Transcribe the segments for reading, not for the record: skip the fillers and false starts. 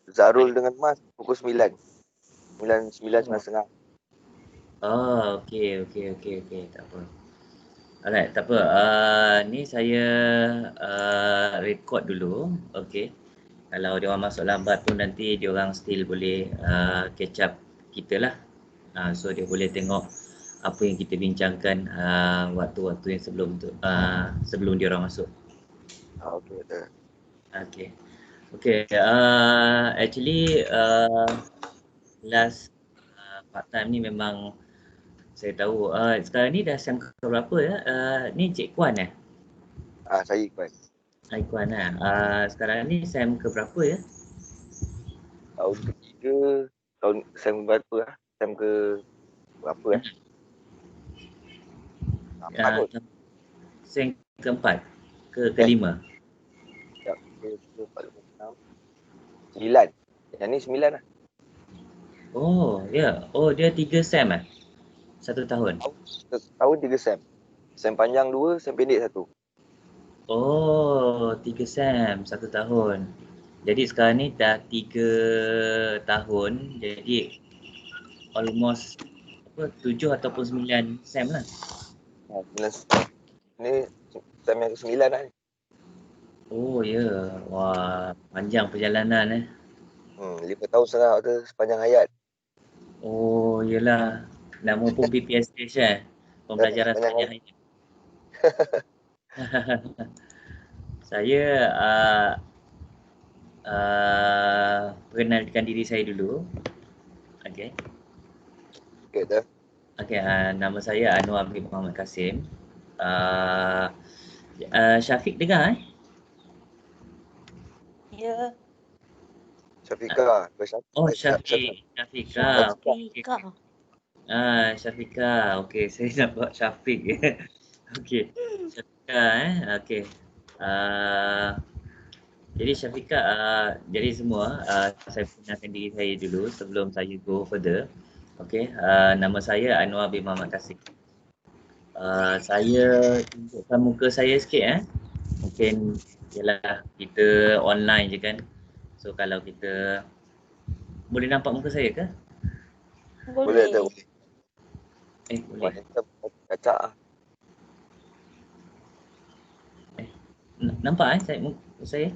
Zarul dengan Mas pukul 9. 9.30. Oh, okey. Tak apa. Alright, tak apa. Ni saya record dulu. Okey. Kalau dia orang masuk lambat pun nanti dia orang still boleh catch up kita lah. So dia boleh tengok apa yang kita bincangkan waktu-waktu yang sebelum dia orang masuk. Okey, betul. Okey. Actually last part time ni memang saya tahu sekarang ni dah sem ke berapa ya? Ni Cik Kuan Saya Iqbal. Hai Kuan sekarang ni sem ke berapa ya? Tahun ketiga, sem berapa lah? Sem ke berapa Empat kot. Sem keempat ke kelima? Sekejap, 3, 4, 5, 6, 9. Yang ni 9 lah. Oh, ya. Oh, dia 3 sem 1 tahun. Tahun 3 sem. Sem panjang 2, sem pendek 1. Oh, 3 sem 1 tahun. Jadi sekarang ni dah 3 tahun. Jadi almost 7 ataupun 9 sem lah. 9 sem. Ni sem yang ke-9 lah ni. Oh ya. Wah, panjang perjalanan 5 tahun setengah tu sepanjang hayat. Oh, yelah. Nama pun PPS stage Pembelajaran sepanjang hayat. Saya perkenalkan diri saya dulu. Okey. Okey dah. Okey, nama saya Anwar bin Muhammad Kasim. Syafiq dengar Ya. Syafiqah. Oh, Syafiqah. Syafiqah. Okey, saya nampak Syafiq. Okey. Syafiqah Okey. Jadi Syafiqah, jadi semua saya perkenalkan diri saya dulu sebelum saya go further. Okey, nama saya Anwar bin Muhammad Kasim. Saya tunjukkan muka saya sikit Mungkin yalah kita online je kan. So kalau kita boleh nampak muka saya ke? Boleh tak boleh. Boleh. Kacak ah. Nampak muka saya?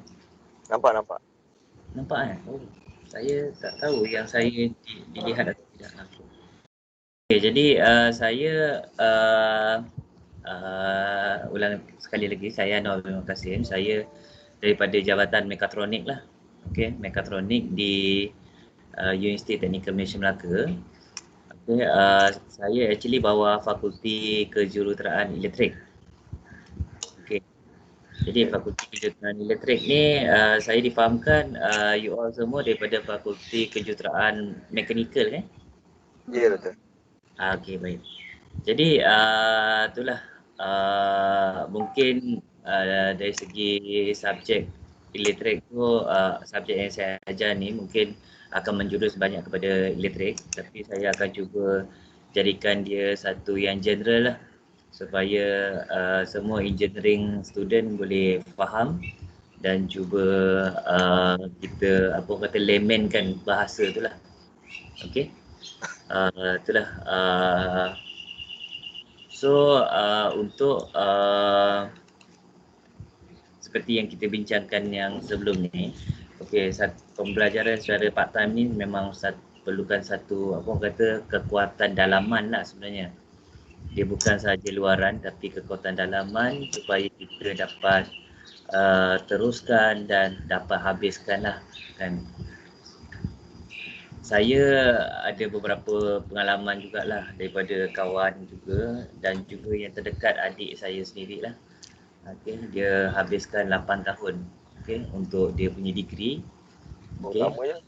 Nampak. Nampak Oh, saya tak tahu yang saya dilihat atau tidak. Okay, jadi saya ulang sekali lagi, saya Anwar bin Muhammad Kasim. Saya daripada Jabatan Mekatronik lah. Okey, Mekatronik di Universiti Teknikal Malaysia Melaka. Okay, saya actually bawa Fakulti Kejuruteraan Elektrik. Okay. Jadi Fakulti Kejuruteraan Elektrik ni saya difahamkan you all semua daripada Fakulti Kejuruteraan Mekanikal Ya, betul. Okay, baik. Jadi itulah mungkin dari segi subjek elektrik tu subjek yang saya ajar ni mungkin akan menjurus banyak kepada elektrik, tapi saya akan cuba jadikan dia satu yang general lah supaya semua engineering student boleh faham dan cuba kita laymankan bahasa tu lah. Okey. Itulah so untuk seperti yang kita bincangkan yang sebelum ni, pembelajaran secara part time ni memang perlukan satu kekuatan dalaman lah sebenarnya. Dia bukan sahaja luaran tapi kekuatan dalaman supaya kita dapat teruskan dan dapat habiskan lah kan. Saya ada beberapa pengalaman jugalah daripada kawan juga dan juga yang terdekat adik saya sendirilah. Okey, dia habiskan 8 tahun untuk dia punya degree. Okey. Lama je.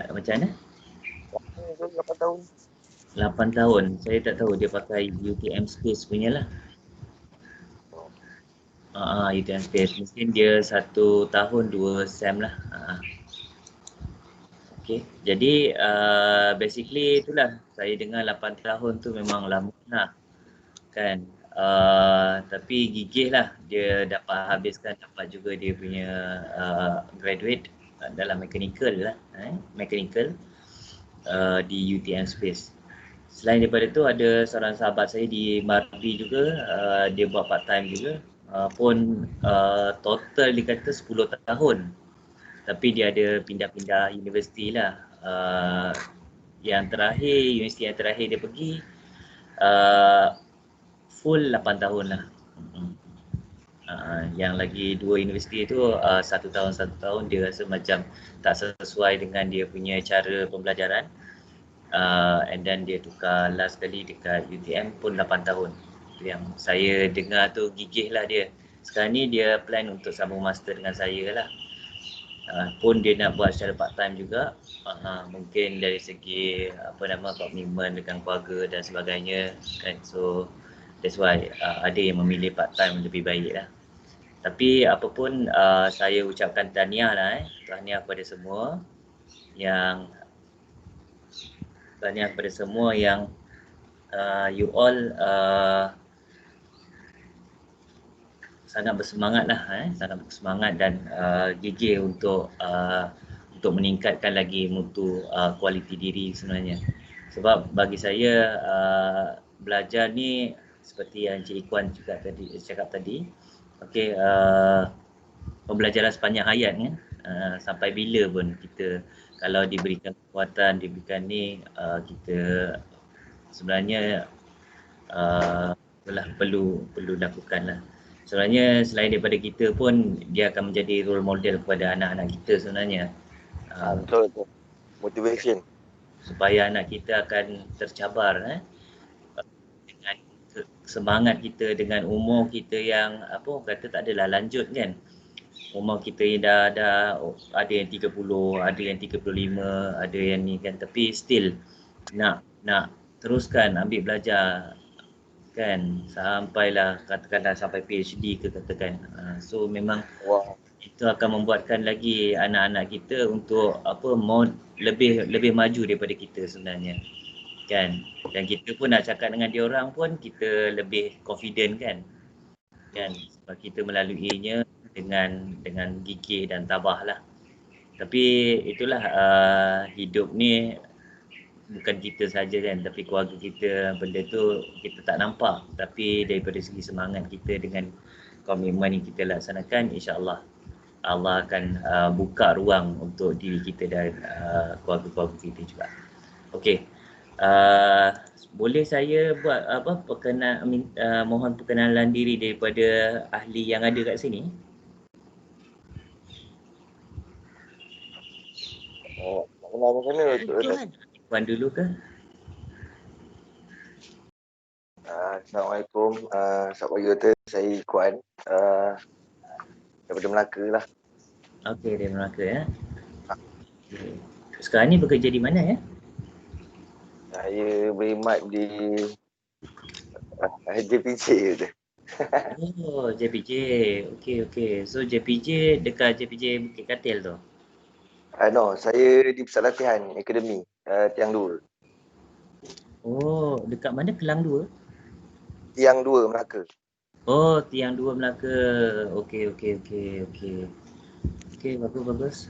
Macam mana? 8 tahun. 8 tahun. Saya tak tahu dia pakai UTM Space punya lah. UTM Space. Mungkin dia 1 tahun 2 sem lah. Okay. Jadi basically itulah saya dengar 8 tahun tu memang lama lah kan. Tapi gigih lah dia dapat habiskan, dapat juga dia punya graduate. dalam mechanical lah, mechanical di UTM Space. Selain daripada tu ada seorang sahabat saya di Marbi juga, dia buat part time juga, total dikata 10 tahun. Tapi dia ada pindah-pindah universiti lah. Universiti yang terakhir dia pergi full 8 tahun lah. Yang lagi 2 universiti tu 1 tahun dia rasa macam tak sesuai dengan dia punya cara pembelajaran. And then dia tukar last kali dekat UTM pun 8 tahun. Yang saya dengar tu gigih lah dia. Sekarang ni dia plan untuk sambung master dengan saya lah. Pun dia nak buat secara part time juga. Mungkin dari segi komitmen dengan keluarga dan sebagainya kan. So that's why ada yang memilih part time lebih baik lah. Tapi apapun saya ucapkan tahniah lah tahniah kepada semua yang you all sangat bersemangat lah, sangat bersemangat dan gigih untuk meningkatkan lagi mutu kualiti diri sebenarnya. Sebab bagi saya belajar ni seperti yang Cik Ikwan juga cakap tadi, okey, pembelajaran sepanjang hayat kan. Sampai bila pun kita kalau diberikan kekuatan, diberikan ni, kita sebenarnya perlu lakukan lah. Sebenarnya selain daripada kita pun dia akan menjadi role model kepada anak-anak kita sebenarnya. Betul. Motivation. Supaya anak kita akan tercabar dengan semangat kita, dengan umur kita yang tak adalah lanjut kan. Umur kita dah ada yang 30, ada yang 35, ada yang ni kan, tapi still nak teruskan ambil belajar kan, sampailah katakanlah sampai PhD ke katakan. So memang itu akan membuatkan lagi anak-anak kita untuk lebih maju daripada kita sebenarnya kan. Dan kita pun nak cakap dengan dia orang pun kita lebih confident kan sebab kita melaluinya dengan gigih dan tabah lah. Tapi itulah hidup ni bukan kita saja kan, tapi keluarga kita, benda tu kita tak nampak, tapi daripada segi semangat kita dengan komitmen yang kita laksanakan, insya-Allah Allah akan buka ruang untuk diri kita dan keluarga-keluarga kita juga. Okey. Boleh saya buat mohon perkenalan diri daripada ahli yang ada kat sini? Nak kenal macam mana? Puan dulu ke? Assalamualaikum. Selamat pagi doktor. Saya Ikwan. Daripada Melaka lah. Okey, dari Melaka ya. Okay. Sekarang ni bekerja di mana ya? Saya berkhidmat di JPJ je. Oh, JPJ. Okey. So JPJ dekat JPJ Bukit Katil tu? No, saya di pusat latihan akademi Tiang 2. Oh, dekat mana? Kelang 2? Tiang 2 Melaka. Oh, Tiang 2 Melaka. Okey. Okey, bagus.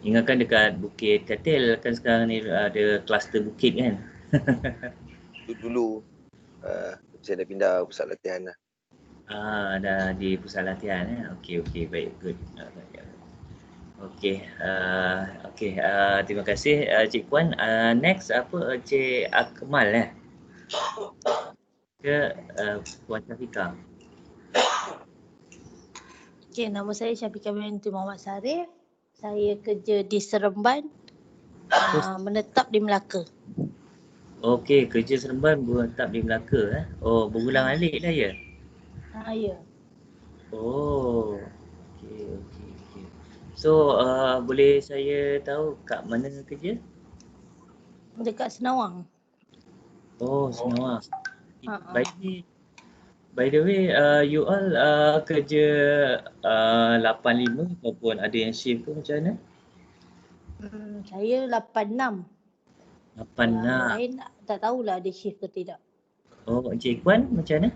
Ingatkan dekat Bukit Katil kan sekarang ni ada kluster bukit kan? Dulu saya dah pindah pusat latihan lah. Dah di pusat latihan Okey, baik, good. Okey, terima kasih Cik Puan. Next Cik Akmal ke Puan Syafika? Okey, nama saya Syafika binti Muhammad Sarif. Saya kerja di Seremban, menetap di Melaka. Okey, kerja Seremban, menetap di Melaka Oh, berulang-alik lah ya? Ya. Oh, okey. So, boleh saya tahu kat mana kerja? Dekat Senawang. Oh, Senawang. By the way, you all kerja 8-5 ataupun ada yang shift ke macam mana? Saya 8-6. 8-6. Lain tak tahulah ada shift ke tidak. Oh, Encik Ikwan macam mana?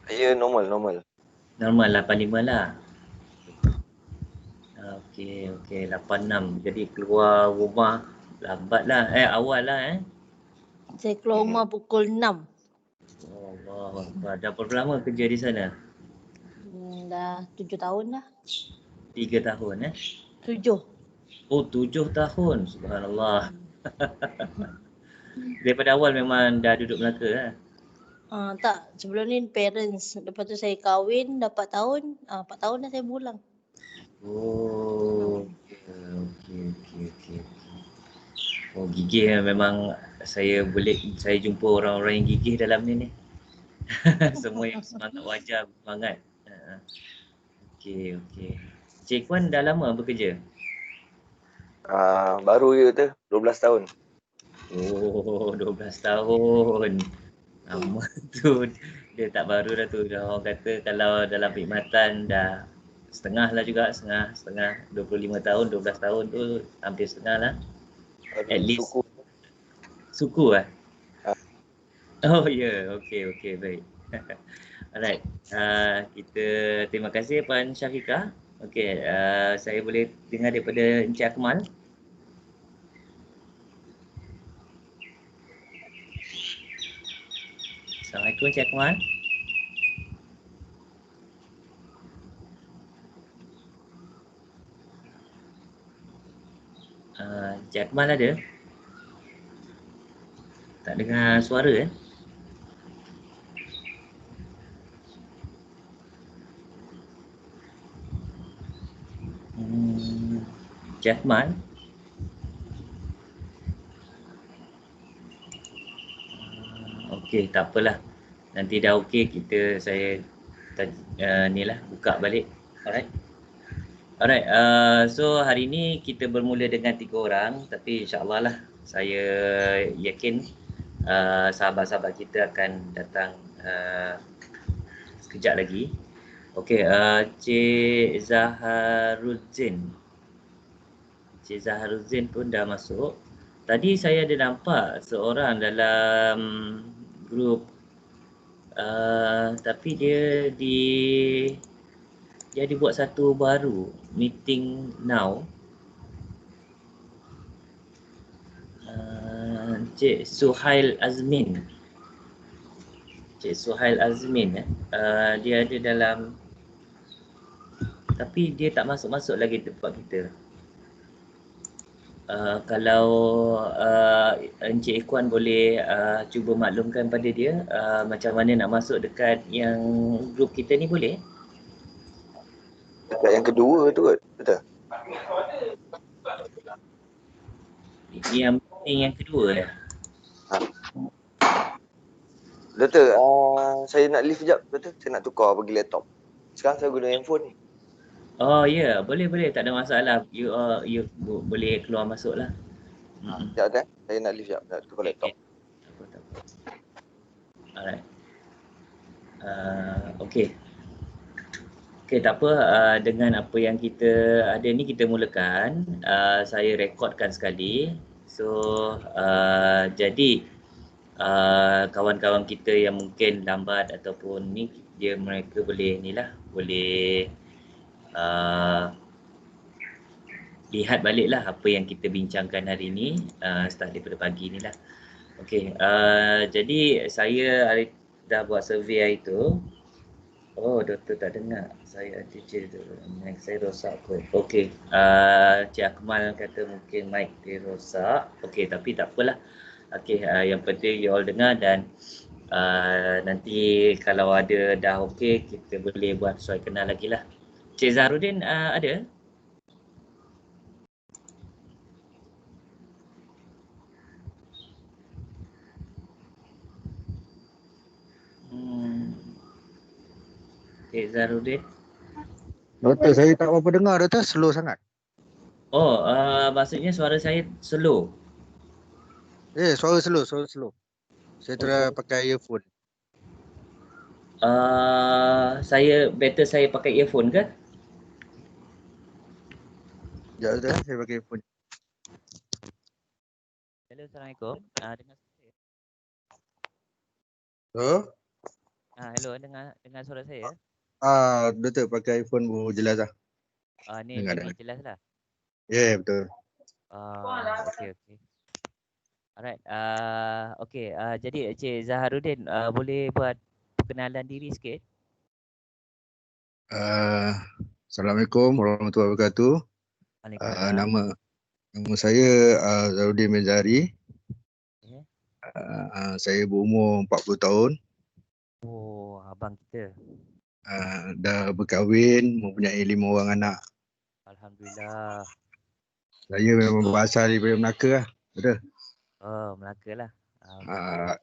Saya normal. Normal 8-5 lah. Okey, 86. Jadi keluar rumah lambat lah. Awal lah Saya keluar rumah pukul 6. Allah. Dah berapa lama kerja di sana? Dah 7 tahun dah. 3 tahun 7. Oh, 7 tahun. Subhanallah. Daripada awal memang dah duduk Melaka Tak, sebelum ni parents. Lepas tu saya kahwin, dah 4 tahun. 4 tahun dah saya pulang. Oh, okey. Oh, gigih memang saya jumpa orang-orang yang gigih dalam ni. Semua yang semangat wajah, semangat. Okey. Cik Wan dah lama bekerja? Baru je tu, 12 tahun. Oh, 12 tahun. Lama tu. Dia tak baru dah tu. Dah orang kata kalau dalam perkhidmatan dah setengah lah juga. Setengah 25 tahun, 12 tahun tu hampir setengah lah. At least. Suku Oh ya, okey, baik. Alright. Kita terima kasih Puan Syafiqah. Okey, saya boleh dengar daripada Encik Akmal. Assalamualaikum Encik Akmal. Encik Akmal ada? Tak dengar suara Encik Akmal. Okey, tak apalah. Nanti dah okey saya buka balik. Alright, so hari ni kita bermula dengan 3 orang, tapi insya-Allah lah saya yakin sahabat-sahabat kita akan datang sekejap lagi. Okey, Cik Zaharuddin. Cik Zaharuddin pun dah masuk. Tadi saya ada nampak seorang dalam grup tapi dia dibuat satu baru, meeting now. Cik Suhail Azmin. Dia ada dalam, tapi dia tak masuk lagi tempat kita. Kalau Encik Ikhwan boleh cuba maklumkan pada dia macam mana nak masuk dekat yang grup kita ni, boleh? Dekat yang kedua tu kot, betul? Yang kedua Doktor, saya nak leave sekejap, doktor. Saya nak tukar pergi laptop. Sekarang saya guna handphone ni. Oh ya, boleh, tak ada masalah. You boleh keluar masuk lah. Sekejap saya nak leave sekejap, nak tukar laptop. Tak apa. Alright. Okay, tak apa. Dengan apa yang kita ada ni, kita mulakan. Saya rekodkan sekali. So, jadi kawan-kawan kita yang mungkin lambat ataupun ni, mereka boleh boleh lihat baliklah apa yang kita bincangkan hari ni start daripada pagi ni lah. Okey, jadi saya dah buat survey hari tu. Oh, doktor tak dengar. Saya ada cerita mic saya rosak kot. Okey, Cik Akmal kata mungkin mic dia rosak. Okey, tapi tak apalah. Okey, yang penting you all dengar dan nanti kalau ada dah okey, kita boleh buat soal kenal lagi lah. Cik Zaharuddin ada? Cik Zaharuddin? Doktor, saya tak apa dengar, doktor. Slow sangat. Oh, maksudnya suara saya slow? Suara slow. Saya try pakai earphone. Saya pakai earphone ke? Ya, doktor, saya pakai earphone. Hello, Assalamualaikum. Dengar saya? Hello, dengar suara saya? Doktor pakai earphone jelas lah. Ni Dengar, memang dengar. jelas lah. Ya, betul. Okay. Alright. Okay. Jadi Encik Zaharuddin boleh buat perkenalan diri sikit? Assalamualaikum warahmatullahi wabarakatuh. Waalaikumsalam. Nama saya Zaharuddin Menzari. Okay. Saya berumur 40 tahun. Oh, abang kita. Dah berkahwin, mempunyai 5 orang anak. Alhamdulillah. Saya memang berasal daripada Melaka lah. Betul? Oh, Melaka lah.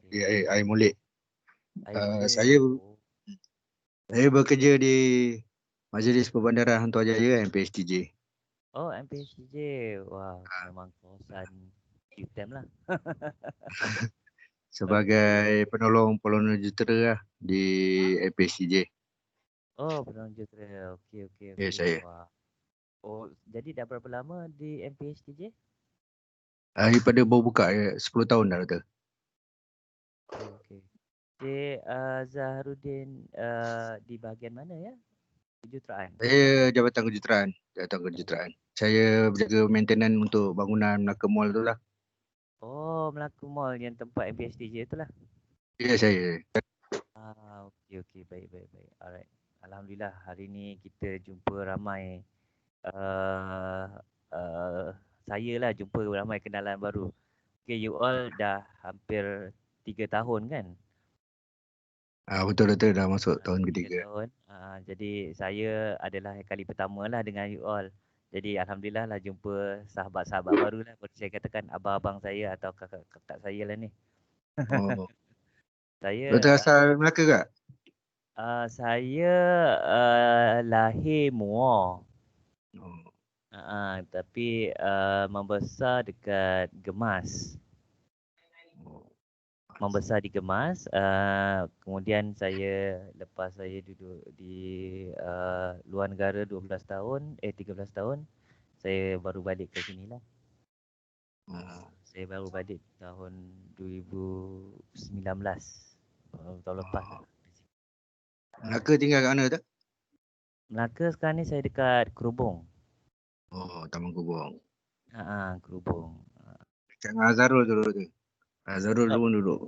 Di air Molek. Boleh. Saya bekerja di Majlis Perbandaran Hang Tuah Jaya, MPSTJ. Oh, MPHJ. Wah, memang kawasan UTM lah. Sebagai penolong jentera lah di MPSTJ. Oh, penolong jentera. Okey. Ya, saya. Wah. Oh, jadi dah berapa lama di MPHJ? Daripada baru buka 10 tahun dah betul. Okey. Cik Zaharuddin di bahagian mana ya? Kejuruteraan. Saya Jabatan Kejuruteraan. Saya berjaga maintenance untuk bangunan Melaka Mall tu lah. Oh, Melaka Mall yang tempat MPHJ tu lah. Ya, saya. Okey. Baik. Alright. Alhamdulillah hari ni kita jumpa ramai saya lah jumpa ramai kenalan baru. Okay, you all dah hampir 3 tahun kan? Betul dah masuk tahun 3 ketiga. tahun. Jadi saya adalah kali pertama lah dengan you all. Jadi Alhamdulillah lah jumpa sahabat-sahabat baru lah. Boleh saya katakan abang-abang saya atau kakak-kakak saya lah ni. Oh. Saya Betul asal Melaka tak? saya lahir Muar. Oh. Tapi membesar dekat Gemas. Membesar di Gemas. Kemudian lepas saya duduk di luar negara 13 tahun, saya baru balik ke sini lah. Saya baru balik tahun 2019. Tahun lepas lah. Melaka tinggal kat mana tak? Melaka sekarang ni saya dekat Kerubung. Oh, Taman Kubung. Kerubung. Dekat dengan Azharul tu duduk tu. Azharul tu pun duduk.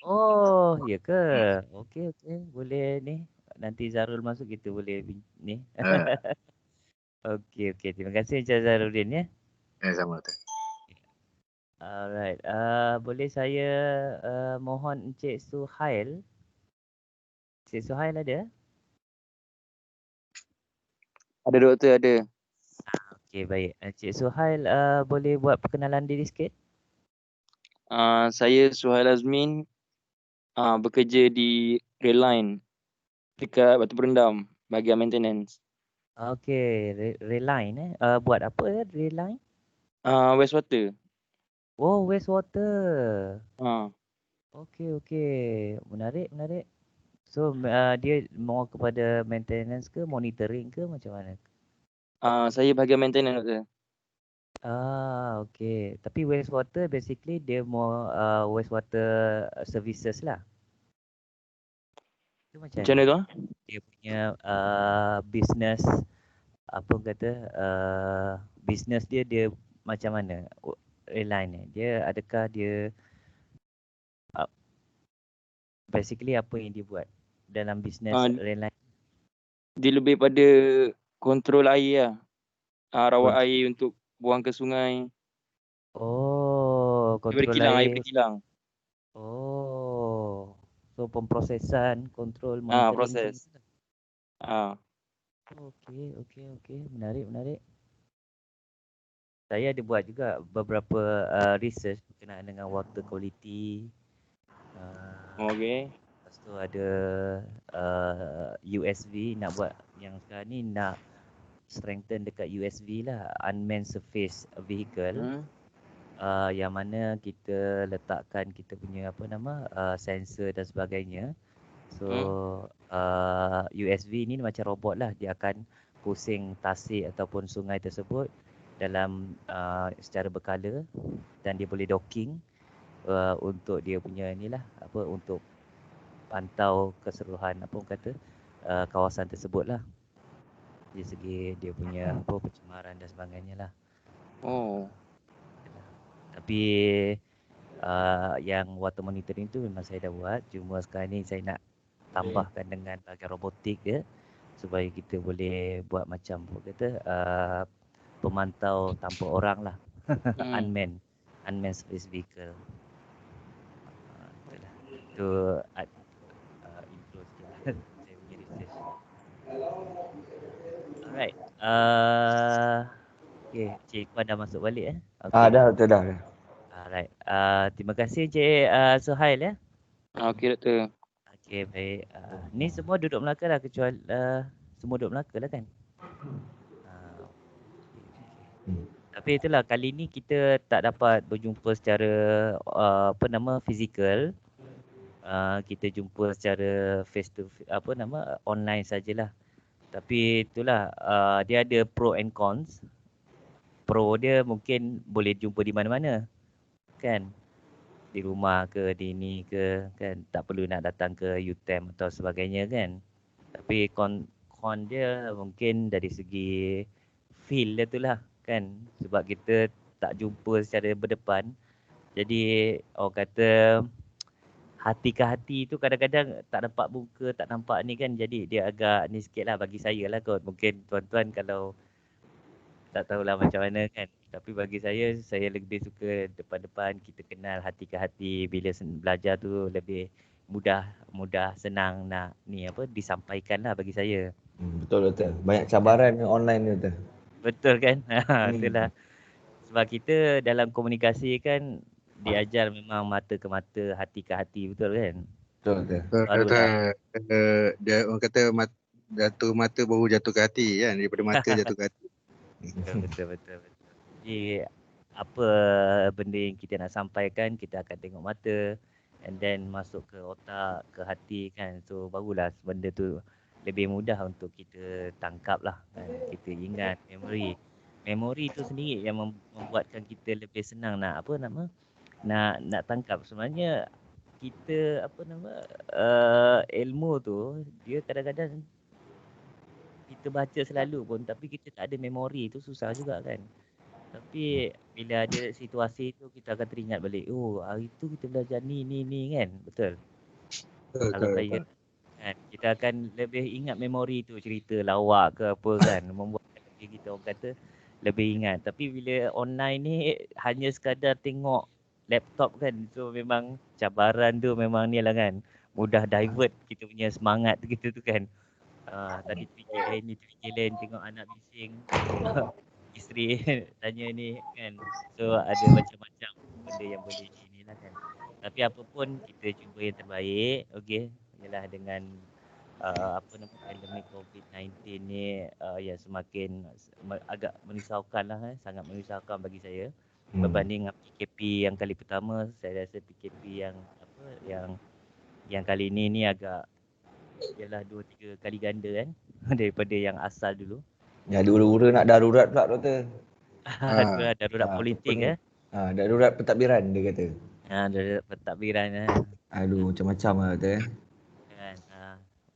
Oh, ya ke? Okey. Boleh ni. Nanti Zarul masuk kita boleh ni. Okey. Terima kasih Encik Zaharuddin ya. Sama tu. Alright. Boleh saya mohon Encik Suhail. Encik Suhail ada? Ada doktor, ada. Okey, baik. Encik Suhail boleh buat perkenalan diri sikit? Saya Suhail Azmin, bekerja di Rail Line dekat Batu Berendam, bahagian maintenance. Okey, rail line buat apa ya rail line? Wastewater. Oh, wastewater. Uh, Okey. Menarik. So dia mau kepada maintenance ke monitoring ke macam mana? saya bahagian maintenance, doktor. Okey. Tapi wastewater basically dia mau wastewater services lah. Itu macam Macam mana tu? dia punya business apa kata business dia macam mana airline ni? Dia adakah dia basically apa yang dia buat dalam business airline? Dia lebih pada kontrol air lah. Rawat air untuk buang ke sungai. Oh, kontrol Air air. berkilang. Oh. So pemprosesan, kontrol, monitoring. Proses. Okey. Menarik. Saya ada buat juga beberapa research berkenaan dengan water quality. Okey. Lepas tu ada USV nak buat yang sekarang ni nak strengthen dekat USV lah, unmanned surface vehicle. Yang mana kita letakkan kita punya sensor dan sebagainya. So USV ni macam robot lah, dia akan pusing tasik ataupun sungai tersebut dalam secara berkala dan dia boleh docking untuk dia punya untuk pantau keseluruhan kawasan tersebut lah. dari segi dia punya apa pencemaran dan sebagainya lah. Oh. Tapi yang water monitoring tu memang saya dah buat. Cuma sekarang ni saya nak tambahkan dengan bahagian robotik dia supaya kita boleh buat macam apa kata pemantau tanpa orang lah. Unmanned space vehicle. Itulah. Itu intro sikit lah saya punya research. Alright. Okay, Cik Ikhwan dah masuk balik Okay. Dah Doktor dah. Alright. Terima kasih Cik Suhail ya. Okey Doktor. Okay, baik. Ni semua duduk Melaka lah kecuali semua duduk Melaka lah kan? Okay. Tapi itulah kali ni kita tak dapat berjumpa secara fizikal. Kita jumpa secara face to online sajalah. Tapi itulah dia ada pro and cons. Pro dia mungkin boleh jumpa di mana-mana. Kan? Di rumah ke, di ni ke, kan tak perlu nak datang ke UTM atau sebagainya kan. Tapi con dia mungkin dari segi feel dia tu lah kan. Sebab kita tak jumpa secara berdepan. Jadi orang kata hati ke hati tu kadang-kadang tak nampak muka, tak nampak ni kan. Jadi dia agak ni sikit lah bagi saya lah kot. Mungkin tuan-tuan kalau tak tahulah macam mana kan. Tapi bagi saya lebih suka depan-depan, kita kenal hati ke hati. Bila belajar tu lebih mudah senang nak disampaikan lah bagi saya. Betul Doktor. Banyak cabaran online ni Doktor. Betul kan? Itulah. Sebab kita dalam komunikasi kan diajar memang mata ke mata, hati ke hati, betul kan? Betul Doktor. Barulah. Dia orang kata jatuh mata baru jatuh ke hati kan, daripada mata jatuh ke hati. Betul. Jadi apa benda yang kita nak sampaikan, kita akan tengok mata and then masuk ke otak, ke hati kan. So barulah benda tu lebih mudah untuk kita tangkap lah kan. Kita ingat memori tu sendiri yang membuatkan kita lebih senang nak nak tangkap. Sebenarnya kita ilmu tu dia kadang-kadang kita baca selalu pun tapi kita tak ada memori tu susah juga kan. Tapi bila ada situasi tu kita akan teringat balik. Oh, hari tu kita belajar ni kan. Betul. Kalau saya kan kita akan lebih ingat memori tu, cerita lawak ke apa kan, membuatkan lebih kita orang kata lebih ingat. Tapi bila online ni hanya sekadar tengok laptop kan. So memang cabaran tu memang ni lah kan. Mudah divert kita punya semangat kita tu kan. Tadi fikir lain, fikir lain, tengok anak bising, isteri tanya ni kan. So ada macam-macam benda yang boleh inilah kan. Tapi apa pun kita cuba yang terbaik, okey. Ialah dengan pandemik COVID-19 ni yang semakin agak merisaukan lah sangat merisaukan bagi saya. Berbanding dengan PKP yang kali pertama, saya rasa PKP yang kali ni agak ialah 2-3 kali ganda kan daripada yang asal dulu. Ya, dura-dura nak darurat pula Doktor. Itulah darurat politik Darurat pentadbiran dia kata. Darurat pentadbiran Aduh, macam-macam lah Doktor kan.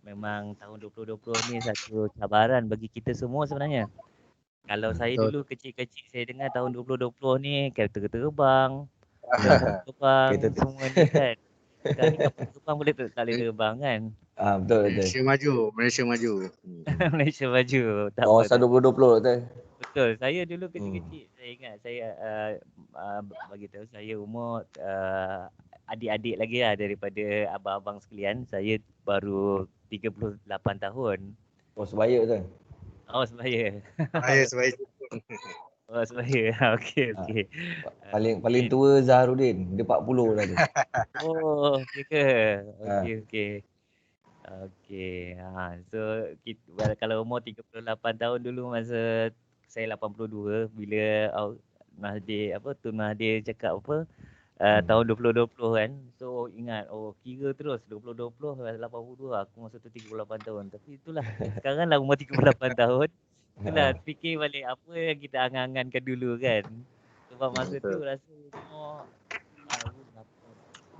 Memang tahun 2020 ni satu cabaran bagi kita semua sebenarnya. Kalau saya dulu kecil-kecil saya dengar tahun 2020 ni kereta terbang, terbang semua ni kan. Sekarang ni kapal terbang boleh tak boleh terbang kan. Betul Malaysia maju. Malaysia maju. Tak Kawasan 2020 Doktor. Betul. Saya dulu kecil-kecil saya ingat saya bagi tahu saya umur adik-adik lagi lah daripada abang-abang sekalian. Saya baru 38 tahun. Oh, sebaya Doktor. Oh, sebaya. Sebaya. Oh, sebaya. Okey. Paling tua Zaharudin, dia 40 dah tu. Oh, okey ke? Okey. So kalau umur 38 tahun dulu masa saya 82 bila Tun Mahathir cakap tahun 2020 kan. So ingat kira terus 2020 82 aku masa tu 38 tahun. Tapi itulah sekarang lah umur 38 tahun. Itulah fikir balik apa yang kita angan-angankan dulu kan. Sebab masa tu rasa umur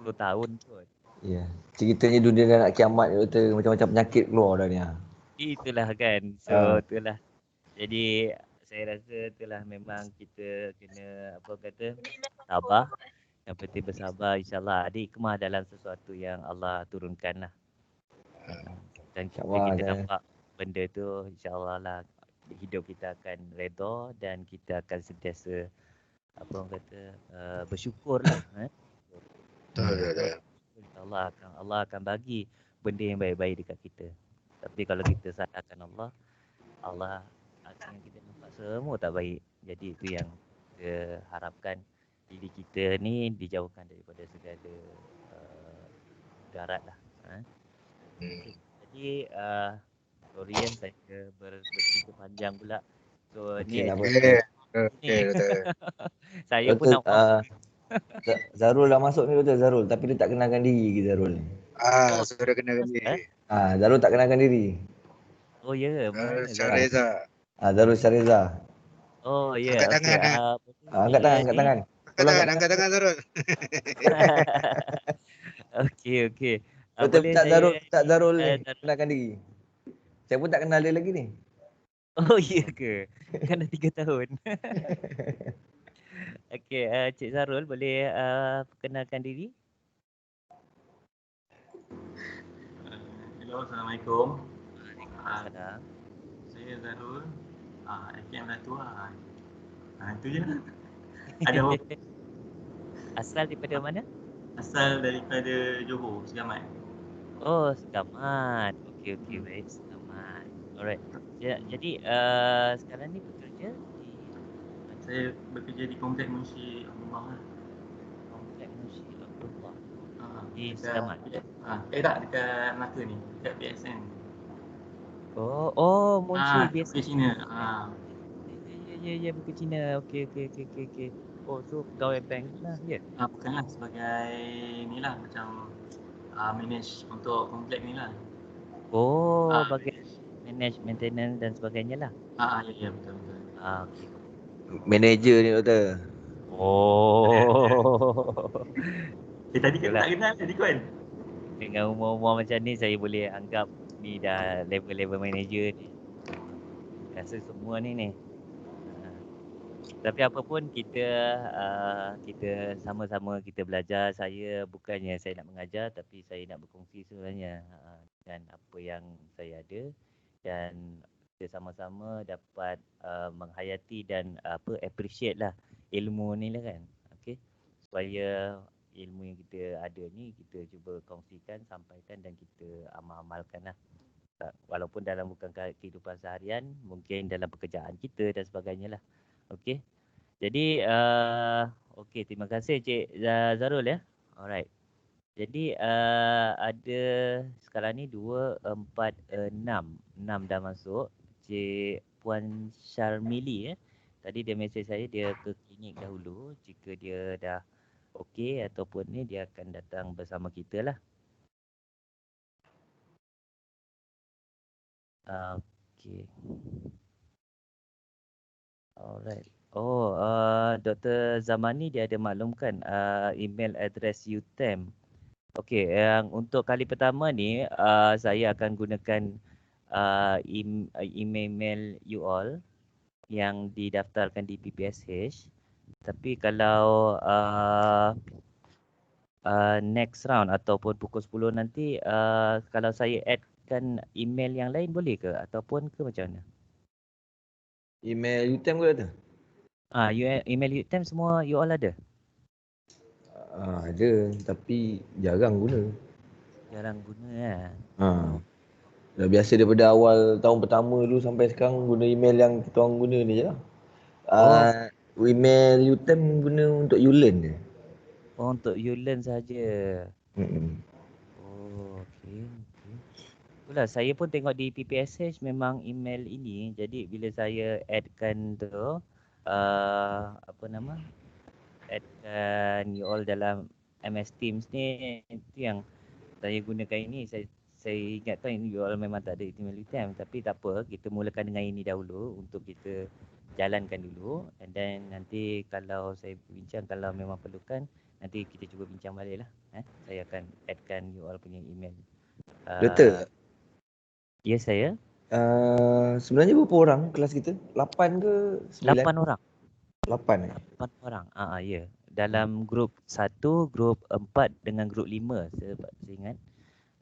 10 tahun kot. Ya. Ceritanya dunia dah nak kiamat Doktor, macam-macam penyakit keluar dah ni. Itulah kan. So itulah. Jadi saya rasa itulah memang kita kena apa kata sabar. Yang penting bersabar, insyaAllah ada hikmah dalam sesuatu yang Allah turunkan lah. Dan kita InsyaAllah kita saya. nampak benda tu insyaAllah lah hidup kita akan redha dan kita akan sentiasa apa orang kata bersyukur lah. Betul. Allah akan bagi benda yang baik-baik dekat kita. Tapi kalau kita salahkan Allah akan kita nampak semua tak baik. Jadi itu yang kita harapkan diri kita ni dijauhkan daripada segala mudarat lah. Okay. Jadi sorry kan saya bercerita panjang pula. So Okey ni lah, actually Okey, Doktor. saya pun Doktor, nak faham. Zarul dah masuk ni Doktor, Zarul. Tapi dia tak kenalkan diri ke Zarul ni. Sudah kenalkan diri. Zarul tak kenalkan diri. Oh ya, mana Zarul? Syareza. Zarul Syariza. Oh ya, Angkat tangan, okey. Angkat tangan. Angkat tangan Zarul. Okey. Doktor Boleh tak saya Zarul ni Zarul. kenalkan diri. Saya pun tak kenal dia lagi ni. Oh ya ke? Kan dah 3 tahun. Okey, Cik Zarul boleh perkenalkan diri? Hello, Assalamualaikum. Waalaikumsalam. Saya Zarul. AKM Ratu lah. Itu je lah. Ada Asal daripada mana? asal daripada Johor, Segamat. Oh, Segamat. Okey, baik. Segamat. Alright. Jadi sekarang ni bekerja di Saya bekerja di Komplek Munshi Abdullah lah. Komplek Munshi Abdullah di Dekat- Segamat. tak, dekat Melaka ni. Dekat PSN. Oh, Munshi biasa. Bukit Cina. Ya, Bukit Cina. Okey. Oh, so pegawai bank lah, ya? Bukanlah sebagai ni lah, macam manage untuk komplek ni lah. Oh, bagian manage maintenance dan sebagainya lah. Ya, betul. Okey. Manager ni Doktor. Oh. Tadi kan Itulah. tak kenal tadi kan? Dengan umur-umur macam ni saya boleh anggap ni dah level manager ni. Rasa semua ni. Tapi apa pun kita sama-sama kita belajar. Saya bukannya saya nak mengajar tapi saya nak berkongsi sebenarnya dengan apa yang saya ada dan kita sama-sama dapat menghayati dan appreciate lah ilmu ni lah kan. Okey. Supaya ilmu yang kita ada ni kita cuba kongsikan, sampaikan dan kita amalkan lah. Walaupun dalam bukan kehidupan seharian, mungkin dalam pekerjaan kita dan sebagainya lah. Okey. Jadi okey, terima kasih Cik Zarul ya. Alright. Jadi ada sekarang ni 2, 4, 6. 6 dah masuk. Cik Puan Syarmili ya. Tadi dia mesej saya dia ke klinik dahulu. Jika dia dah okey ataupun ni dia akan datang bersama kita lah. Okey. Alright. Oh, Dr. Zamani dia ada maklumkan email address UTM. Okey, yang untuk kali pertama ni saya akan gunakan email you all yang didaftarkan di PPSH. Tapi kalau next round ataupun pukul 10 nanti kalau saya addkan email yang lain boleh ke ataupun ke macam mana? Email UTM ke Doktor? Email UTM semua you all ada? Ada tapi jarang guna. Jarang guna lah. Dah biasa daripada awal tahun pertama dulu sampai sekarang guna email yang kita orang guna ni je lah. Email UTM guna untuk ULearn je. Oh, untuk ULearn saja. Oh, okey. Itulah saya pun tengok di PPSH memang email ini. Jadi bila saya addkan tu addkan you all dalam MS Teams ni, itu yang saya gunakan ini. Saya ingatkan you all memang tak ada email UTM, tapi tak apa, kita mulakan dengan ini dahulu untuk kita jalankan dulu, and then nanti kalau saya bincang, kalau memang perlukan nanti kita cuba bincang balik lah. Saya akan addkan you all punya email. Doktor, Ya saya. Sebenarnya berapa orang kelas kita? 8 ke 9? 8 orang. 8 eh? 8 orang. Ya. Dalam grup 1, grup 4 dengan grup 5 saya ingat.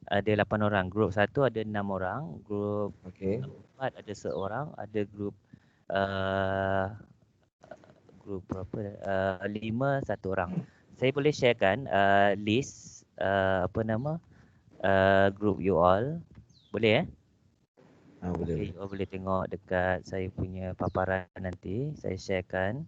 Ada 8 orang. Grup 1 ada 6 orang, grup Okey. 4 ada seorang, ada grup uh, grup berapa? 5 1 orang. Saya boleh sharekan list group you all. Boleh Boleh. Okay, you all boleh tengok dekat saya punya paparan nanti. Saya sharekan.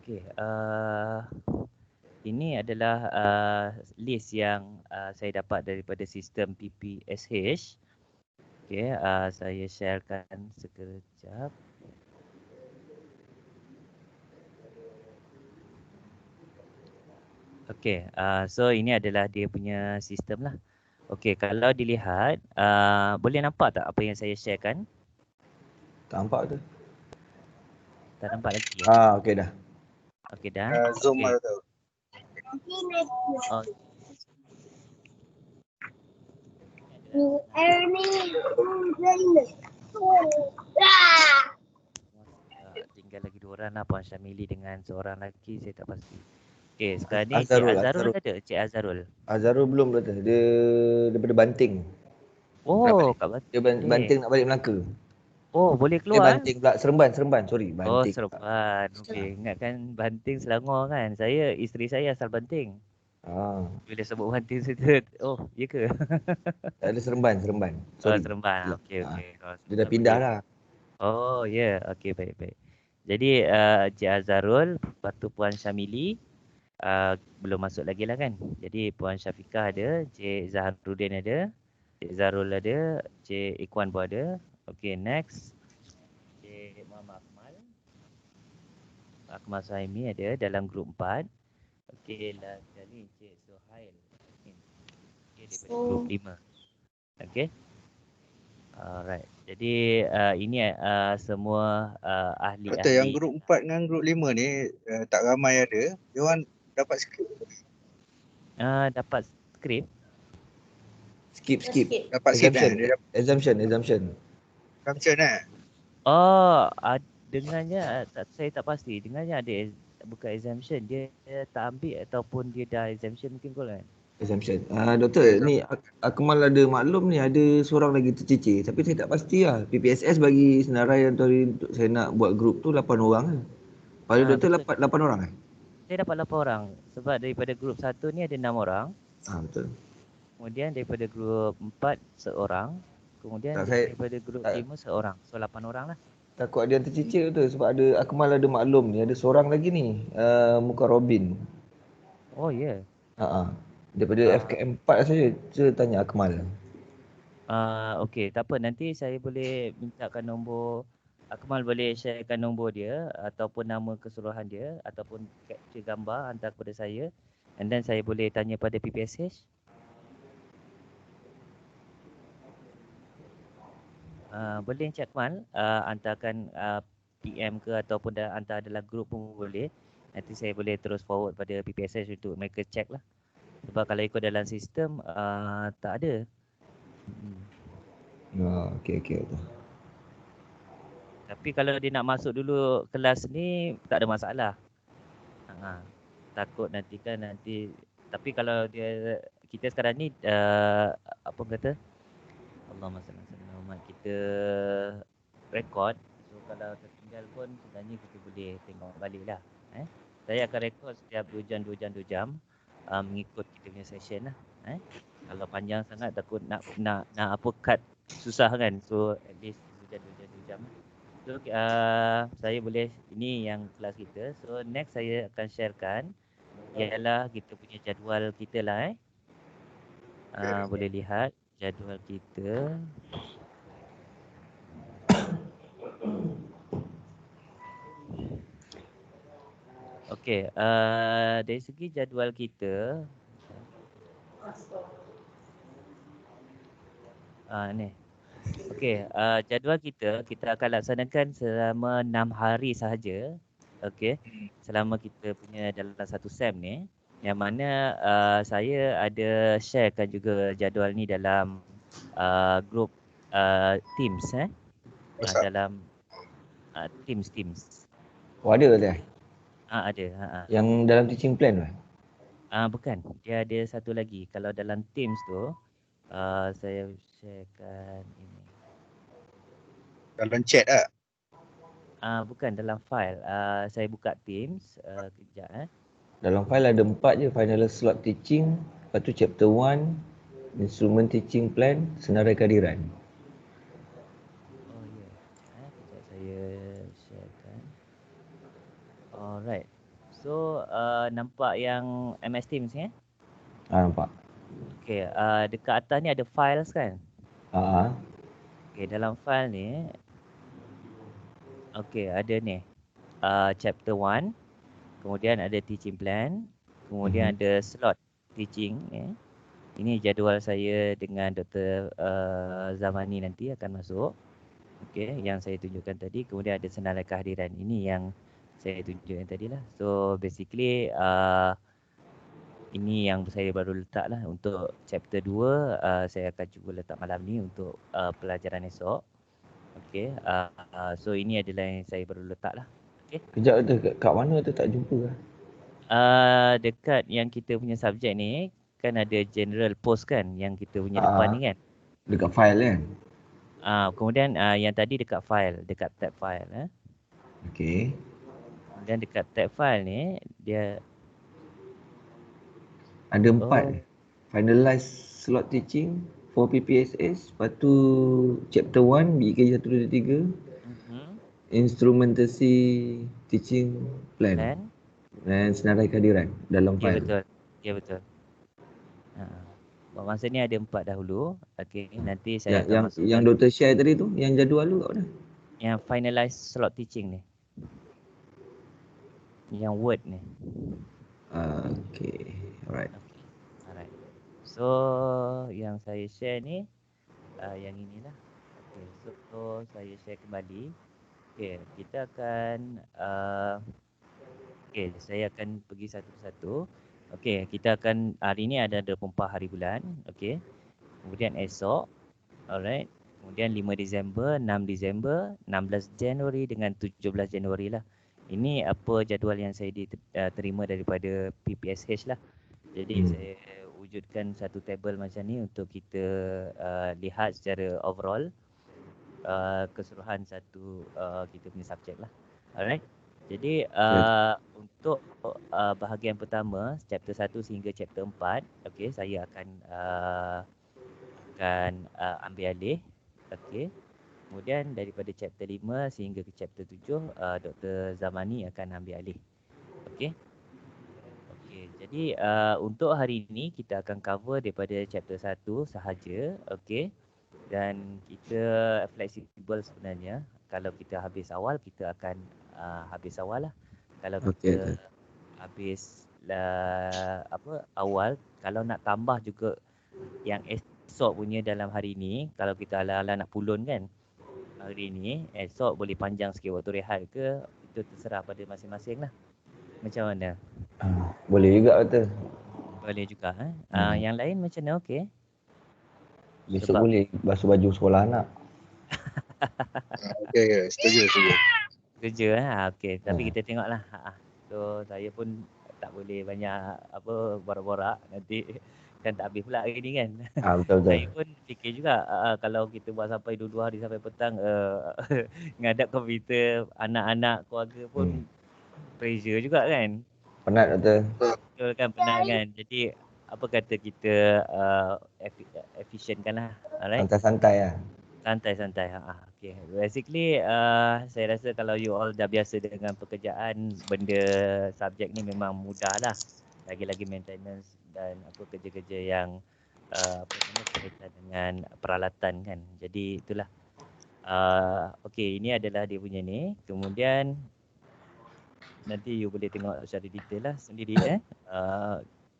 Okay, ini adalah list yang saya dapat daripada sistem PPSH. Okay, saya sharekan sekejap. Okay, so ini adalah dia punya sistem lah. Okay, kalau dilihat, boleh nampak tak apa yang saya sharekan? Tak nampak tu. Tak nampak lagi ya? Okey dah. Okay dah. Zoom Okay. tu. Tinggal lagi 2 orang lah, Puan Syamili dengan seorang lelaki, saya tak pasti. Okay, sekarang ni Azharul, Cik Azharul Azharul. ada? Cik Azharul. Azharul belum kata. Dia daripada Banting. Oh, kat Banting. Dia Banting nak balik Melaka. Oh, boleh keluar. Banting pula. Seremban. Sorry, Oh, Banting. Seremban. Okey, ingatkan Banting Selangor kan. Isteri saya asal Banting. Bila sebut Banting saya oh, ya ke? Tak ada Seremban. Oh, Sorry. Seremban. Okey. Dia dah pindah lah. Oh, ya. Yeah. Okey, baik. Jadi, Cik Azharul, lepas tu Puan Syamili, belum masuk lagi lah kan. Jadi, Puan Syafiqah ada, Cik Zaharuddin ada, Cik Zarul ada, Cik Ikhwan pun ada. Okey, next. Cik Muhammad Akmal Saimi ada dalam grup 4. Okey, last sekali Cik Suhail. Okey, daripada grup 5. Okey. Alright. Jadi ini semua ahli-ahli. Betul, yang grup 4 dengan grup 5 ni tak ramai ada. Dia orang dapat skrip. Dapat skrip. Skip. Dapat skrip kan? Exemption. Assumption Oh, dengannya saya tak pasti. Dengannya ada bukan exemption. Dia tak ambil ataupun dia dah exemption mungkin kot kan? Exemption. Doktor, ni Akmal ada maklum ni ada seorang lagi tercicir. Tapi saya tak pasti lah. PPSS bagi senarai untuk saya nak buat grup tu 8 orang kan. Pada doktor 8 orang kan? Saya dapat 8 orang. Sebab daripada grup 1 ni ada 6 orang. Betul. Kemudian daripada grup 4 seorang. Kemudian daripada grup 5 seorang. So 8 orang lah. Takut ada yang tercicir tu sebab ada Akmal ada maklum ni. Ada seorang lagi ni. Muka Robin. Oh ya. Yeah. Daripada FKM 4 saja saya tanya Akmal. Okey, tak apa. Nanti saya boleh mintakan nombor. Akmal boleh sharekan nombor dia ataupun nama keseluruhan dia ataupun capture gambar hantar kepada saya. And then saya boleh tanya pada PPSH. Boleh Encik Akmal hantarkan PM ke ataupun hantar adalah grup pun boleh. Nanti saya boleh terus forward pada PPSH untuk mereka check lah. Sebab kalau ikut dalam sistem tak ada. Okey. Tapi kalau dia nak masuk dulu kelas ni tak ada masalah. Takut nanti. Tapi kalau kita sekarang ni apa kata? Allahumma salli ala Muhammad, kita rekod. So kalau tertinggal pun sebenarnya kita boleh tengok balik lah. Saya akan rekod setiap 2 jam mengikut kita punya session lah. Kalau panjang sangat takut nak apa cut susah kan. So at least 2 jam. So saya boleh, ini yang kelas kita. So next saya akan sharekan ialah kita punya jadual kita lah. Boleh lihat jadual kita. Okey, dari segi jadual kita Ni. Okey, jadual kita akan laksanakan selama 6 hari sahaja. Okey. Selama kita punya dalam satu SEM ni, yang mana saya ada sharekan juga jadual ni dalam grup Teams dalam Teams. Oh ada tu eh? Ada. Yang dalam teaching plan lah. Bukan, dia ada satu lagi. Kalau dalam Teams tu saya sharekan ini. Dalam chat lah. Bukan dalam file. Saya buka Teams kejap Dalam file ada 4 je, final slot teaching, lepas tu chapter 1, instrument teaching plan, senarai kehadiran. Oh ya. Kejap saya sharekan. Alright. So nampak yang MS Teams ni Nampak. Okay, dekat atas ni ada files kan? Okay, dalam file ni okay, ada ni chapter 1, kemudian ada teaching plan, kemudian ada slot teaching Ini jadual saya dengan Dr. Zamani nanti akan masuk. Okay, yang saya tunjukkan tadi. Kemudian ada senarai kehadiran. Ini yang saya tunjukkan tadi lah. So basically ini yang saya baru letak lah untuk chapter 2. Saya akan cuba letak malam ni untuk pelajaran esok. Okay, so ini adalah yang saya baru letak lah. Okay. Kejap tu, kat mana tu tak jumpa lah. Dekat yang kita punya subjek ni kan ada general post kan yang kita punya depan ni kan. Dekat file kan? Kemudian yang tadi dekat file, dekat tab file. Okay. Kemudian dekat tab file ni dia ada 4 finalize slot teaching for PPSS, lepas tu chapter 1 BK 1, 2, 3, instrumentasi teaching plan dan senarai kehadiran dalam file. Ya betul. Masa ni ada 4 dahulu. Okey, nanti saya akan masukkan yang Dr. share tadi tu, yang jadual tu kat mana? Yang finalize slot teaching ni. Yang word ni. Okay, alright. Alright. So yang saya share ni yang inilah. Okay, so saya share kembali. Okay, kita akan okay, saya akan pergi satu persatu. Okay, kita akan hari ni ada 24 hari bulan. Okay, kemudian esok, alright. Kemudian 5 Disember, 6 Disember, 16 Januari dengan 17 Januari lah. Ini apa jadual yang saya terima daripada PPSH lah. Jadi saya wujudkan satu table macam ni untuk kita lihat secara overall keseluruhan satu kita punya subjek lah. Alright. Jadi untuk bahagian pertama chapter 1 sehingga chapter 4, okey, saya akan ambil alih. Okey. Kemudian daripada chapter 5 sehingga ke chapter 7 Dr. Zamani akan ambil alih. Okey. Okey, jadi untuk hari ini kita akan cover daripada chapter 1 sahaja, okey. Dan kita fleksibel sebenarnya. Kalau kita habis awal, kita akan habis awal lah. Kalau kita habis awal, kalau nak tambah juga yang esok punya dalam hari ni, kalau kita ala-ala nak pulun kan hari ni, esok boleh panjang sikit waktu rehat ke, itu terserah pada masing-masing lah. Macam mana? Boleh juga betul. Boleh juga. Yang lain macam mana, okey? Besok boleh basuh baju sekolah anak. Okay, setuju. Kerja okey. Tapi kita tengoklah. So saya pun tak boleh banyak borak-borak, nanti kan tak habis pula hari ni kan. Betul. Saya pun fikir juga kalau kita buat sampai 2 hari sampai petang ngadap komputer, anak-anak, keluarga pun pressure juga kan. Penat betul. Betul kan, penat kan. Jadi apa kata kita efisienkan lah. Alright. Santai-santai lah. Santai-santai. Okay. Basically saya rasa kalau you all dah biasa dengan pekerjaan, benda subjek ni memang mudah lah. Lagi-lagi maintenance dan kerja-kerja yang berkaitan dengan peralatan kan. Jadi itulah. Okay, ini adalah dia punya ni. Kemudian nanti you boleh tengok secara detail lah sendiri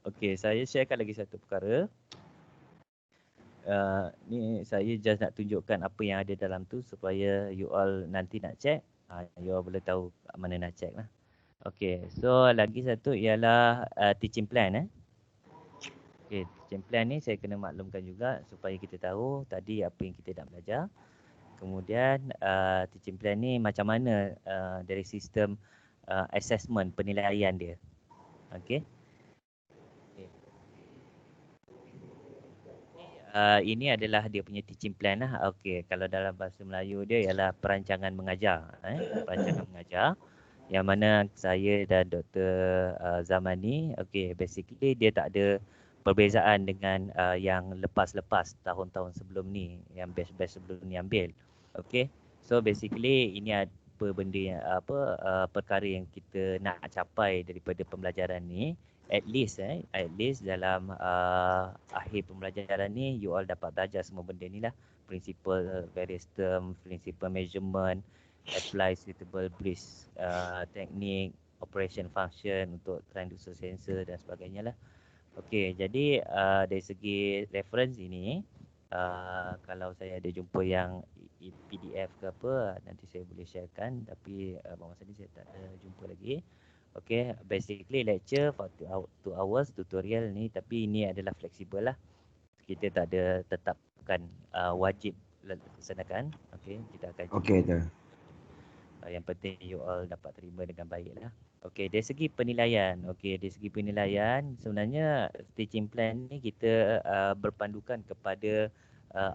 Okay, saya sharekan lagi satu perkara. Ni saya just nak tunjukkan apa yang ada dalam tu supaya you all nanti nak check, you all boleh tahu mana nak check lah. Okay, so lagi satu ialah teaching plan. Okay, teaching plan ni saya kena maklumkan juga supaya kita tahu tadi apa yang kita nak belajar. Kemudian teaching plan ni macam mana dari sistem assessment, penilaian dia. Okay. Ini adalah dia punya teaching plan lah. Okey, kalau dalam bahasa Melayu dia ialah perancangan mengajar. Perancangan mengajar yang mana saya dan Dr. Zamani, okey, basically dia tak ada perbezaan dengan yang lepas-lepas tahun-tahun sebelum ni, yang batch-batch sebelum ni ambil. Okey, so basically ini apa benda yang perkara yang kita nak capai daripada pembelajaran ni. At least dalam akhir pembelajaran ni you all dapat belajar semua benda ni lah. Principle various term, principle measurement, apply suitable bridge technique, operation function untuk transducer sensor dan sebagainya lah. Okey, jadi dari segi reference ini kalau saya ada jumpa yang PDF ke apa, nanti saya boleh sharekan, tapi masa ni saya tak ada jumpa lagi. Okay, basically lecture for 2 hours tutorial ni, tapi ini adalah fleksibel lah. Kita tak ada tetapkan wajib laksanakan. Okay, kita akan yang penting you all dapat terima dengan baik lah. Okay, dari segi penilaian. Okay, dari segi penilaian sebenarnya teaching plan ni kita berpandukan kepada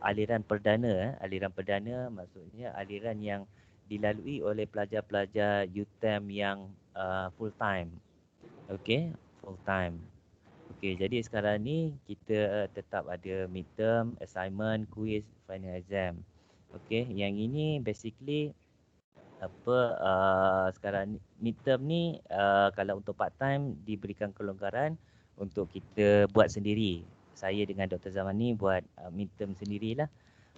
aliran perdana. Aliran perdana maksudnya aliran yang dilalui oleh pelajar-pelajar UTM yang full time. Okey, full time. Okey, jadi sekarang ni kita tetap ada midterm, assignment, quiz, final exam. Okey, yang ini basically sekarang midterm ni kalau untuk part time diberikan kelonggaran untuk kita buat sendiri. Saya dengan Dr. Zamani buat midterm sendirilah.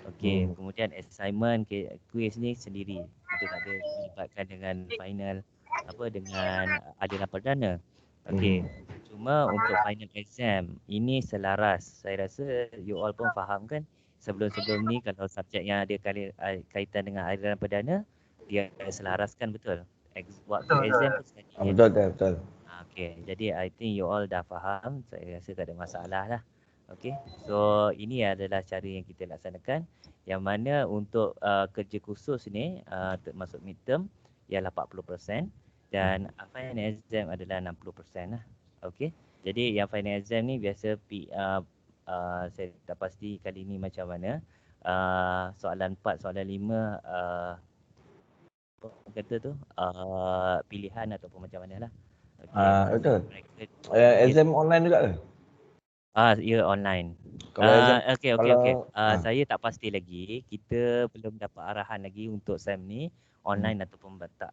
Okey, kemudian assignment, quiz ni sendiri. Kita tak ada melibatkan dengan final dengan aliran perdana. Okey. Cuma untuk final exam ini selaras. Saya rasa you all pun faham kan, sebelum-sebelum ni kalau subjek yang ada kaitan dengan aliran perdana dia selaraskan betul. Waktu exam pun sekali. Betul. Okey, jadi I think you all dah faham. Saya rasa tak ada masalah lah. Okey, so ini adalah cara yang kita laksanakan, yang mana untuk kerja khusus ni termasuk midterm ialah 40% dan final exam adalah 60% lah. Okey, jadi yang final exam ni biasa saya tak pasti kali ni macam mana. Soalan 4, soalan 5 kata tu pilihan ataupun macam mana lah. Betul. Exam online juga ke? Ya online. Kalau exam, Okey. Saya tak pasti lagi. Kita belum dapat arahan lagi untuk SEM ni online ataupun tak.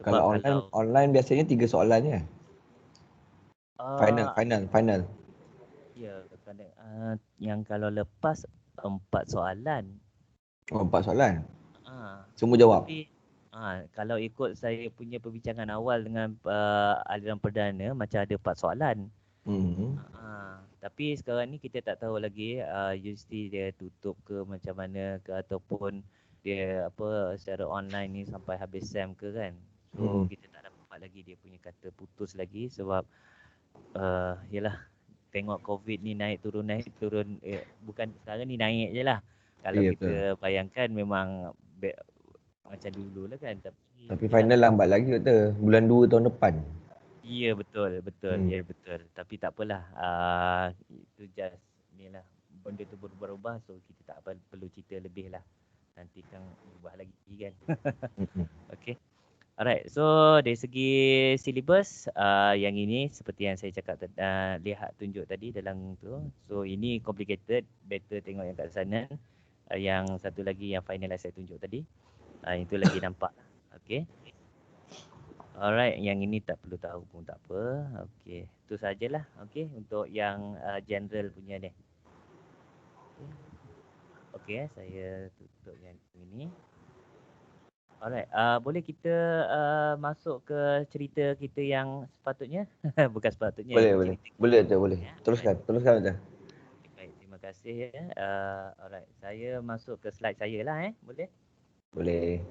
Kalau online biasanya 3 soalan je. Final. Ya, yang kalau lepas 4 soalan. Oh, 4 soalan. Semua jawab. Tapi kalau ikut saya punya perbincangan awal dengan aliran perdana macam ada 4 soalan. Tapi sekarang ni kita tak tahu lagi universiti dia tutup ke macam mana ke, ataupun dia secara online ni sampai habis SEM ke kan. So kita tak dapat lagi dia punya kata putus lagi sebab yalah, tengok COVID ni naik turun bukan sekarang ni naik je lah. Kalau kita bayangkan memang macam dulu lah kan. Tapi final lambat lagi betul. Bulan 2 tahun depan. Ya betul. Ya betul. Tapi tak apalah. Itu just ni lah. Benda tu berubah-ubah, so kita tak perlu cerita lebih lah. Nanti kan berubah lagi kan. Okay. Alright. So dari segi silibus yang ini seperti yang saya cakap lihat tunjuk tadi dalam tu. So ini complicated. Better tengok yang kat sana. Yang satu lagi yang final saya tunjuk tadi. Itu lagi nampak. Okay. Alright, yang ini tak perlu tahu pun tak apa. Okey, itu sajalah. Okey, untuk yang general punya ni. Okey, saya tutup yang ini. Alright, boleh kita masuk ke cerita kita yang sepatutnya? Bukan sepatutnya. Boleh. Boleh. Teruskan. Baik, terima kasih ya. Alright, saya masuk ke slide saya lah boleh? Boleh.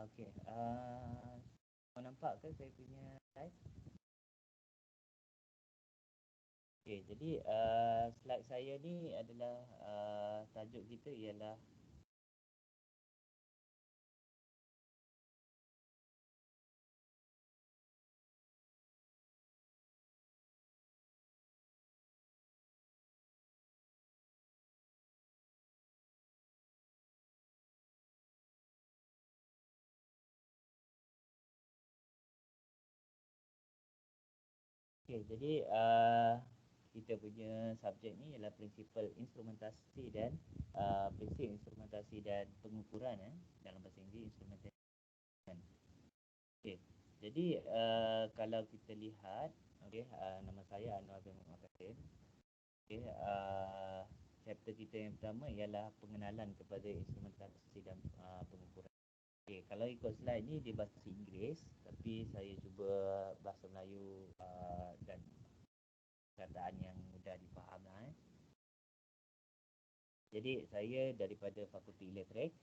Okey, mau nampak ke saya punya slide? Okey, jadi slide saya ni adalah tajuk kita ialah jadi kita punya subjek ni ialah prinsipal instrumentasi dan prinsip instrumentasi dan pengukuran dalam bahasa Inggeris instrumentation. Okey. Jadi kalau kita lihat nama saya Anwar bin Muhammad Kasim. Chapter kita yang pertama ialah pengenalan kepada instrumentasi dan pengukuran. Kalau ikut slide ni dia bahasa Inggeris tapi saya cuba bahasa Melayu dan perkataan yang mudah difaham lah. Jadi saya daripada Fakulti Elektrik.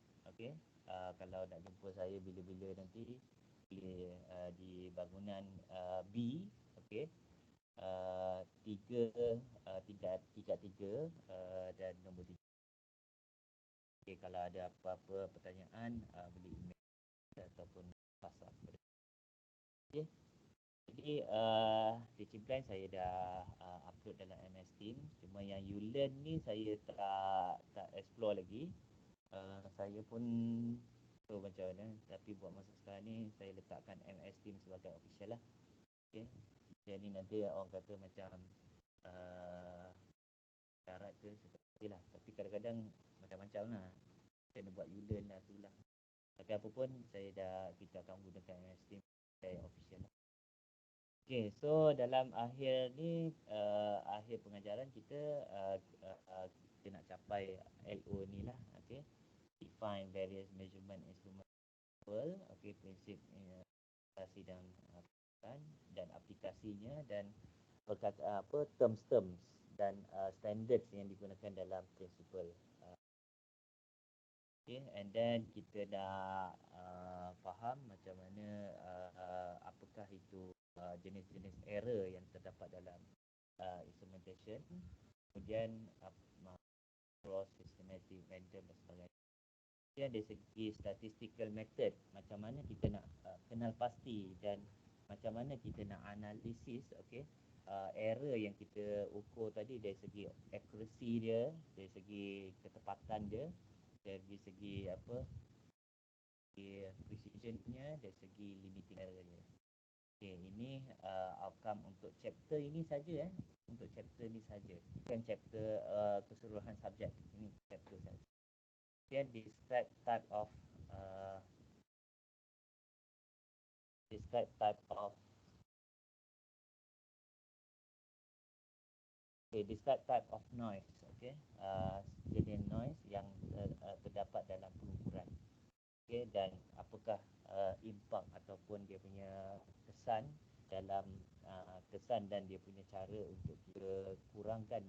Kalau nak jumpa saya bila-bila nanti boleh di bangunan B, 333 dan nombor 3. Kalau ada apa-apa pertanyaan boleh email ataupun WhatsApp. Jadi teaching plan saya dah upload dalam MS Team. Cuma yang YouLearn ni saya tak explore lagi. Saya pun tahu macam mana, tapi buat masa sekarang ni saya letakkan MS Team sebagai official lah. Jadi nanti orang kata macam syarat ke seperti lah. Tapi kadang-kadang macam-macam lah. Saya nak buat YouLearn lah tu lah. Tapi apa pun kita akan gunakan MS Team sebagai official lah. So dalam akhir ni, akhir pengajaran kita kita nak capai LO ni lah. Define various measurement instrument, prinsip instrumentasi dan aplikasinya dan terms dan standards yang digunakan dalam prinsipal. And then kita dah faham macam mana apakah itu jenis-jenis error yang terdapat dalam instrumentation, kemudian cross systematic random dan sebagainya. Kemudian dari segi statistical method, macam mana kita nak kenal pasti dan macam mana kita nak analisis error yang kita ukur tadi dari segi accuracy dia, dari segi ketepatan dia, dari segi precisionnya, dari segi limiting errornya. Ini outcome untuk chapter ini saja untuk chapter ni saja, bukan chapter keseluruhan subjek. Ini chapter saja. Kemudian describe type of describe type of noise. Jenis noise yang terdapat dalam pengukuran. Dan apakah impact ataupun dia punya kesan dalam kesan dan dia punya cara untuk kita kurangkan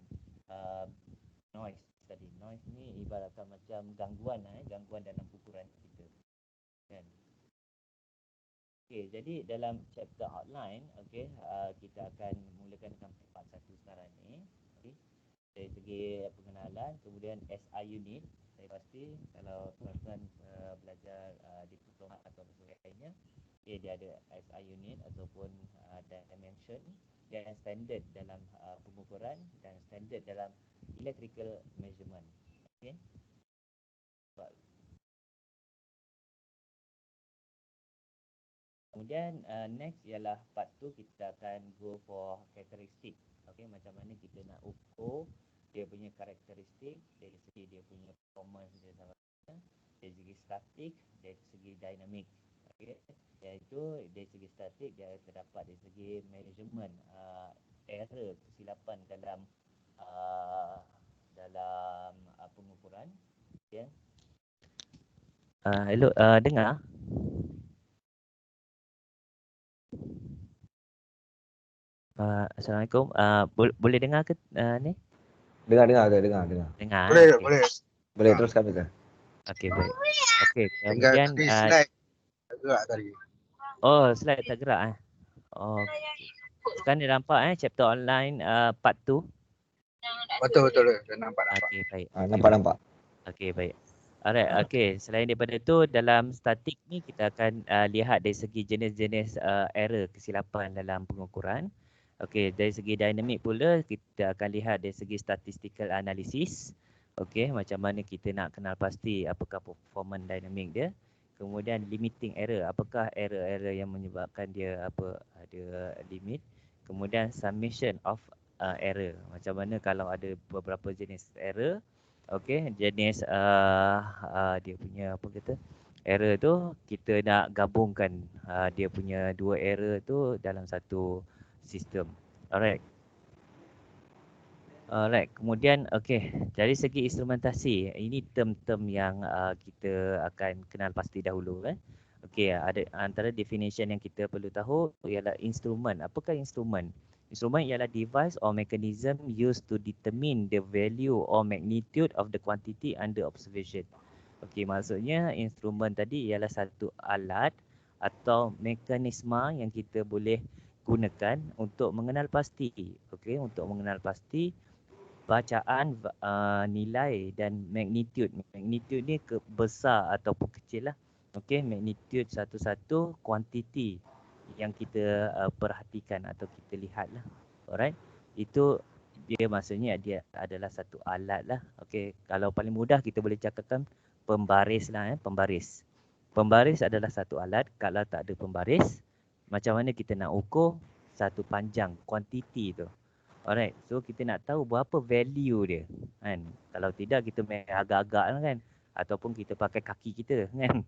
noise tadi. Noise ni ibaratkan macam gangguan dalam pengukuran kita. Kan? Jadi dalam chapter outline, kita akan mulakan dengan part 1 sekarang ni. Dari segi pengenalan, kemudian SI unit. Saya pasti kalau tuan-tuan belajar diploma atau sebagainya, dia ada SI unit ataupun dimension dan standard dalam pengukuran dan standard dalam electrical measurement. Kemudian next ialah part 2, kita akan go for characteristic. Macam mana kita nak ukur dia punya karakteristik dari segi dia punya performance dia sama, dari segi statik, dari segi dynamic. Iaitu dari segi statik dia terdapat dari segi measurement error kesilapan dalam pengukuran. Ya. Hello, dengar? Assalamualaikum. Boleh dengar ke ni? Dengar. Dengar. Boleh, Okey. boleh. Boleh teruskan Peter. Okey, baik. Okey, Tinggal kemudian tapi slide tak gerak tadi. slide tak gerak Okey. Sekarang dia nampak chapter online part 2. Betul. Dah nampak. Okey, baik. Nampak. Okey, baik. Alright, okey. Selain daripada tu, dalam statik ni kita akan lihat dari segi jenis-jenis error kesilapan dalam pengukuran. Okey, dari segi dinamik pula kita akan lihat dari segi statistical analysis. Okey, macam mana kita nak kenal pasti apakah performance dinamik dia. Kemudian limiting error, apakah error-error yang menyebabkan dia ada limit. Kemudian summation of error, macam mana kalau ada beberapa jenis error. Okey, jenis dia punya error tu kita nak gabungkan dia punya dua error tu dalam satu sistem. Alright. Kemudian dari segi instrumentasi, ini term-term yang kita akan kenal pasti dahulu kan. Okey, ada antara definition yang kita perlu tahu ialah instrument. Apakah instrument? Instrument ialah device or mechanism used to determine the value or magnitude of the quantity under observation. Okey, maksudnya instrumen tadi ialah satu alat atau mekanisme yang kita boleh gunakan untuk mengenal pasti. Okey, untuk mengenal pasti bacaan nilai dan magnitude. Magnitude ni besar ataupun kecil lah. Okey, magnitude satu-satu kuantiti yang kita perhatikan atau kita lihat lah. Alright. Itu dia maksudnya dia adalah satu alat lah. Okey, kalau paling mudah kita boleh cakapkan pembaris lah pembaris. Pembaris adalah satu alat. Kalau tak ada pembaris, macam mana kita nak ukur satu panjang kuantiti tu. Alright, so kita nak tahu berapa value dia kan. Kalau tidak kita main agak-agak kan, ataupun kita pakai kaki kita kan.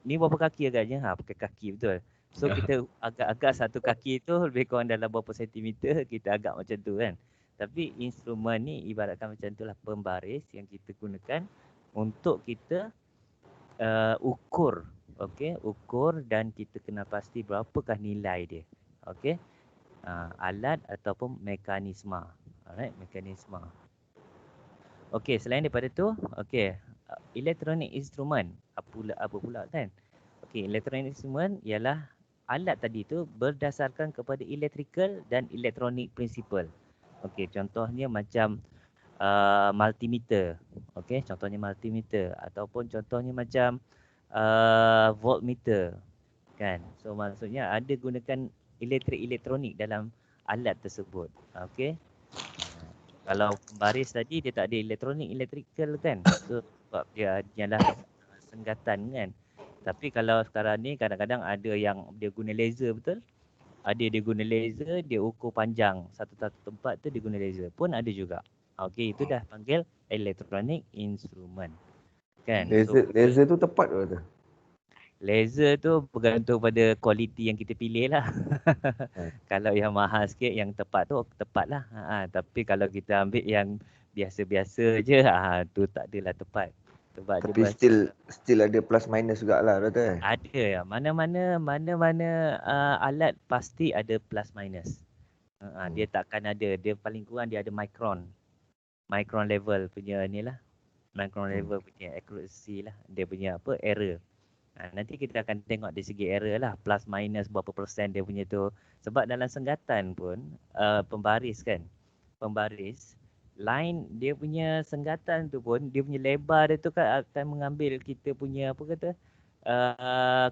Ni berapa kaki agaknya? Pakai kaki betul. So kita agak-agak satu kaki tu lebih kurang dalam berapa sentimeter, kita agak macam tu kan. Tapi instrumen ni ibaratkan macam itulah, pembaris yang kita gunakan untuk kita ukur. Okey, ukur dan kita kena pasti berapakah nilai dia. Okey. Alat ataupun mekanisme. Alright, mekanisme. Okey, selain daripada tu, electronic instrument. Apa pula kan? Okey, electronic instrument ialah alat tadi tu berdasarkan kepada electrical dan electronic principle. Okey, contohnya macam multimeter. Okey, contohnya multimeter ataupun contohnya macam voltmeter. Kan? So maksudnya ada gunakan elektronik dalam alat tersebut. Okey. Kalau pembaris tadi dia tak ada electrical kan. So sebab dia adalah senggatan kan. Tapi kalau sekarang ni kadang-kadang ada yang dia guna laser, betul? Ada dia guna laser, dia ukur panjang satu-satu tempat tu dia guna laser. Pun ada juga. Okey, itu dah panggil electronic instrument. Kan? Laser tu tepat ke tu? Laser tu bergantung pada kualiti yang kita pilih lah. Kalau yang mahal sikit, yang tepat tu tepat lah. Tapi kalau kita ambil yang biasa-biasa je, tu tak adalah tepat. Sebab tapi still ada plus minus jugalah, betul? Ada. Mana-mana alat pasti ada plus minus. Dia takkan ada. Dia paling kurang dia ada micron level punya ni lah. Micron level punya accuracy lah. Dia punya error. Nanti kita akan tengok dari segi error lah. Plus minus berapa persen dia punya tu. Sebab dalam senggatan pun, pembaris kan. Pembaris, line dia punya senggatan tu pun, dia punya lebar dia tu kan akan mengambil kita punya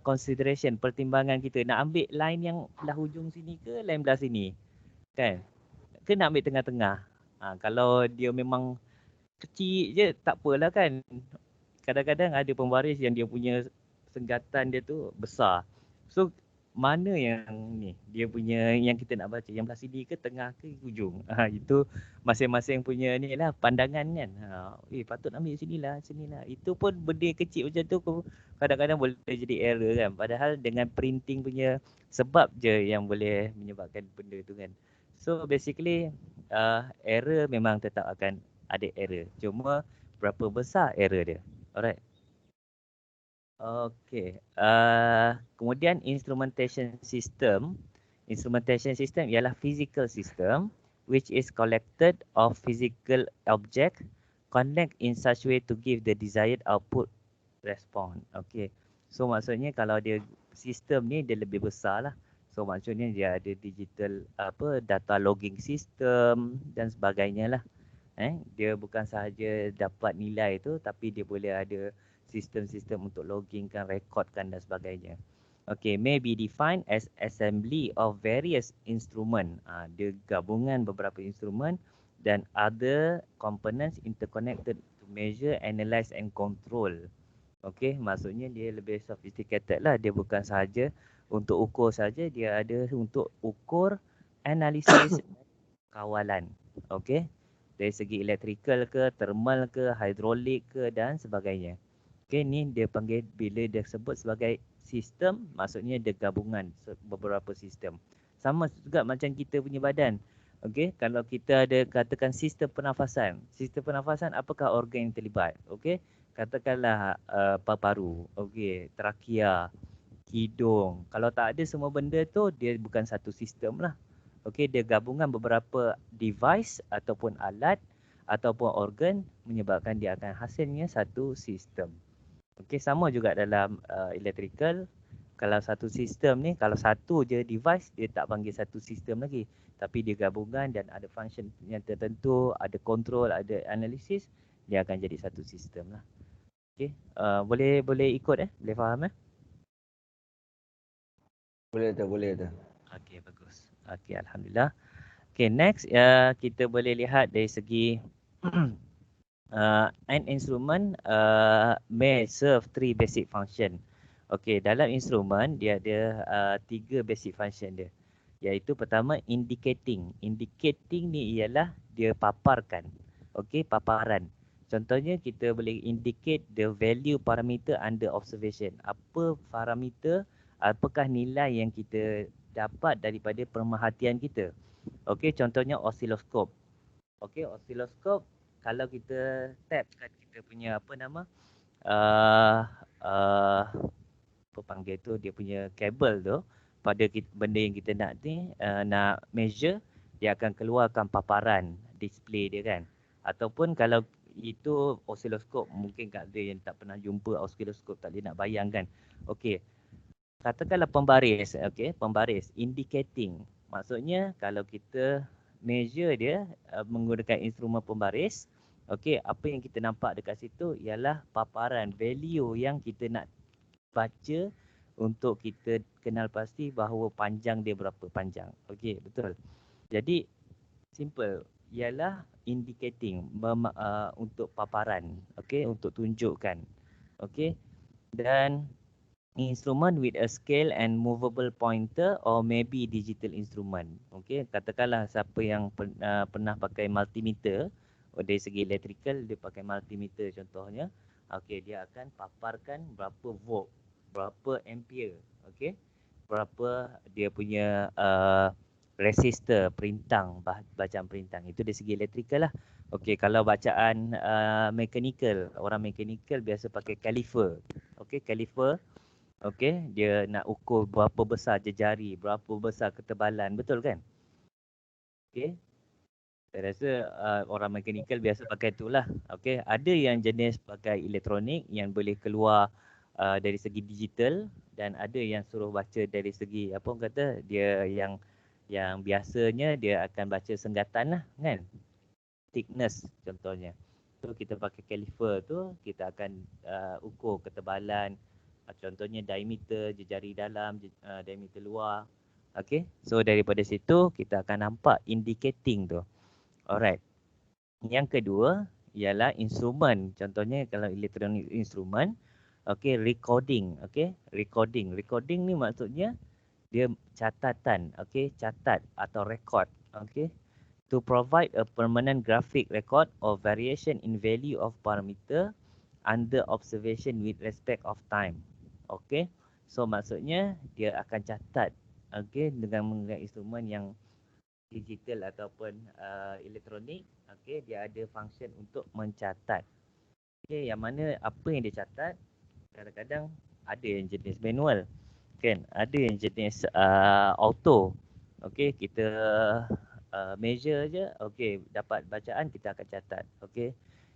consideration, pertimbangan kita. Nak ambil line yang belah hujung sini ke line belah sini. Kan? Ke nak ambil tengah-tengah. Kalau dia memang kecil je, tak apalah kan. Kadang-kadang ada pembaris yang dia punya senggatan dia tu besar. So mana yang ni dia punya yang kita nak baca, yang belah sini ke tengah ke hujung? Itu masing-masing punya ni lah pandangan kan. Patut ambil sinilah. Itu pun benda kecil macam tu kadang-kadang boleh jadi error kan. Padahal dengan printing punya sebab je yang boleh menyebabkan benda tu kan. So basically error memang tetap akan ada error. Cuma berapa besar error dia. Alright. Okay. Kemudian instrumentation system. Instrumentation system ialah physical system which is collected of physical object connect in such way to give the desired output response. Okay. So maksudnya kalau dia sistem ni dia lebih besar lah. So maksudnya dia ada digital data logging system dan sebagainya lah. Dia bukan sahaja dapat nilai tu tapi dia boleh ada sistem-sistem untuk loggingkan, rekodkan dan sebagainya. Okay, may be defined as assembly of various instrument. Dia gabungan beberapa instrumen dan other components interconnected to measure, analyze and control. Okay, maksudnya dia lebih sophisticated lah. Dia bukan sahaja untuk ukur saja, dia ada untuk ukur, analisis, kawalan. Okay, dari segi electrical ke, thermal ke, hidrolik ke dan sebagainya. Okay, ni dia panggil bila dia sebut sebagai sistem, maksudnya dia gabungan beberapa sistem. Sama juga macam kita punya badan. Okay, kalau kita ada katakan sistem pernafasan. Sistem pernafasan apakah organ yang terlibat? Okay, katakanlah paru-paru, okay, trachea, hidung. Kalau tak ada semua benda tu, dia bukan satu sistem lah. Okay, dia gabungan beberapa device ataupun alat ataupun organ menyebabkan dia akan hasilnya satu sistem. Okay, sama juga dalam electrical. Kalau satu sistem ni, kalau satu je device, dia tak panggil satu sistem lagi. Tapi dia gabungan dan ada function yang tertentu, ada control, ada analisis, dia akan jadi satu sistem lah. Okay, boleh ikut boleh faham Boleh tu. Okay, bagus. Okay, Alhamdulillah. Okay, next kita boleh lihat dari segi an instrument may serve 3 basic function. Okay, dalam instrumen dia ada 3 basic function dia. Iaitu pertama indicating. Indicating ni ialah dia paparkan. Okay, paparan. Contohnya kita boleh indicate the value parameter under observation. Apa parameter, apakah nilai yang kita dapat daripada pemerhatian kita. Okay, contohnya osiloskop. Okay, osiloskop kalau kita tap kat kita punya apa panggil tu, dia punya kabel tu pada benda yang kita nak ni nak measure, dia akan keluarkan paparan display dia kan. Ataupun kalau itu osiloskop, mungkin kat ada yang tak pernah jumpa osiloskop, tak boleh nak bayangkan. Okey, katakanlah pembaris. Okey, pembaris indicating, maksudnya kalau kita measure dia menggunakan instrumen pembaris, okey, apa yang kita nampak dekat situ ialah paparan value yang kita nak baca untuk kita kenal pasti bahawa panjang dia berapa panjang. Okey, betul. Jadi simple, ialah indicating untuk paparan, okey, untuk tunjukkan. Okey. Dan instrument with a scale and movable pointer or maybe digital instrument. Okey, katakanlah siapa yang pernah pakai multimeter, dari segi electrical dia pakai multimeter contohnya. Okey, dia akan paparkan berapa volt, berapa ampere, okey, berapa dia punya resistor, perintang, bacaan perintang. Itu dari segi electrical lah. Okey, kalau bacaan mechanical, orang mechanical biasa pakai caliper. Okey, caliper. Okey, dia nak ukur berapa besar jari, berapa besar ketebalan, betul kan? Okey. Saya rasa orang mechanical biasa pakai itulah. Okey, ada yang jenis pakai elektronik yang boleh keluar dari segi digital, dan ada yang suruh baca dari segi apa orang kata, dia yang biasanya dia akan baca senggatan lah kan. Thickness contohnya. So kita pakai caliper tu, kita akan ukur ketebalan. Contohnya diameter, jari dalam, diameter luar. Okay, so daripada situ kita akan nampak indicating tu. Alright. Yang kedua ialah instrumen. Contohnya kalau electronic instrument, okay, recording. Okay, recording. Recording ni maksudnya dia catatan. Okay, catat atau record. Okay, to provide a permanent graphic record of variation in value of parameter under observation with respect of time. Okey, so maksudnya dia akan catat, okey, dengan menggunakan instrumen yang digital ataupun elektronik, okey, dia ada function untuk mencatat. Okey, yang mana apa yang dia catat kadang-kadang ada yang jenis manual, kan? Ada yang jenis auto. Okey, kita measure je, okey, dapat bacaan kita akan catat. Okey.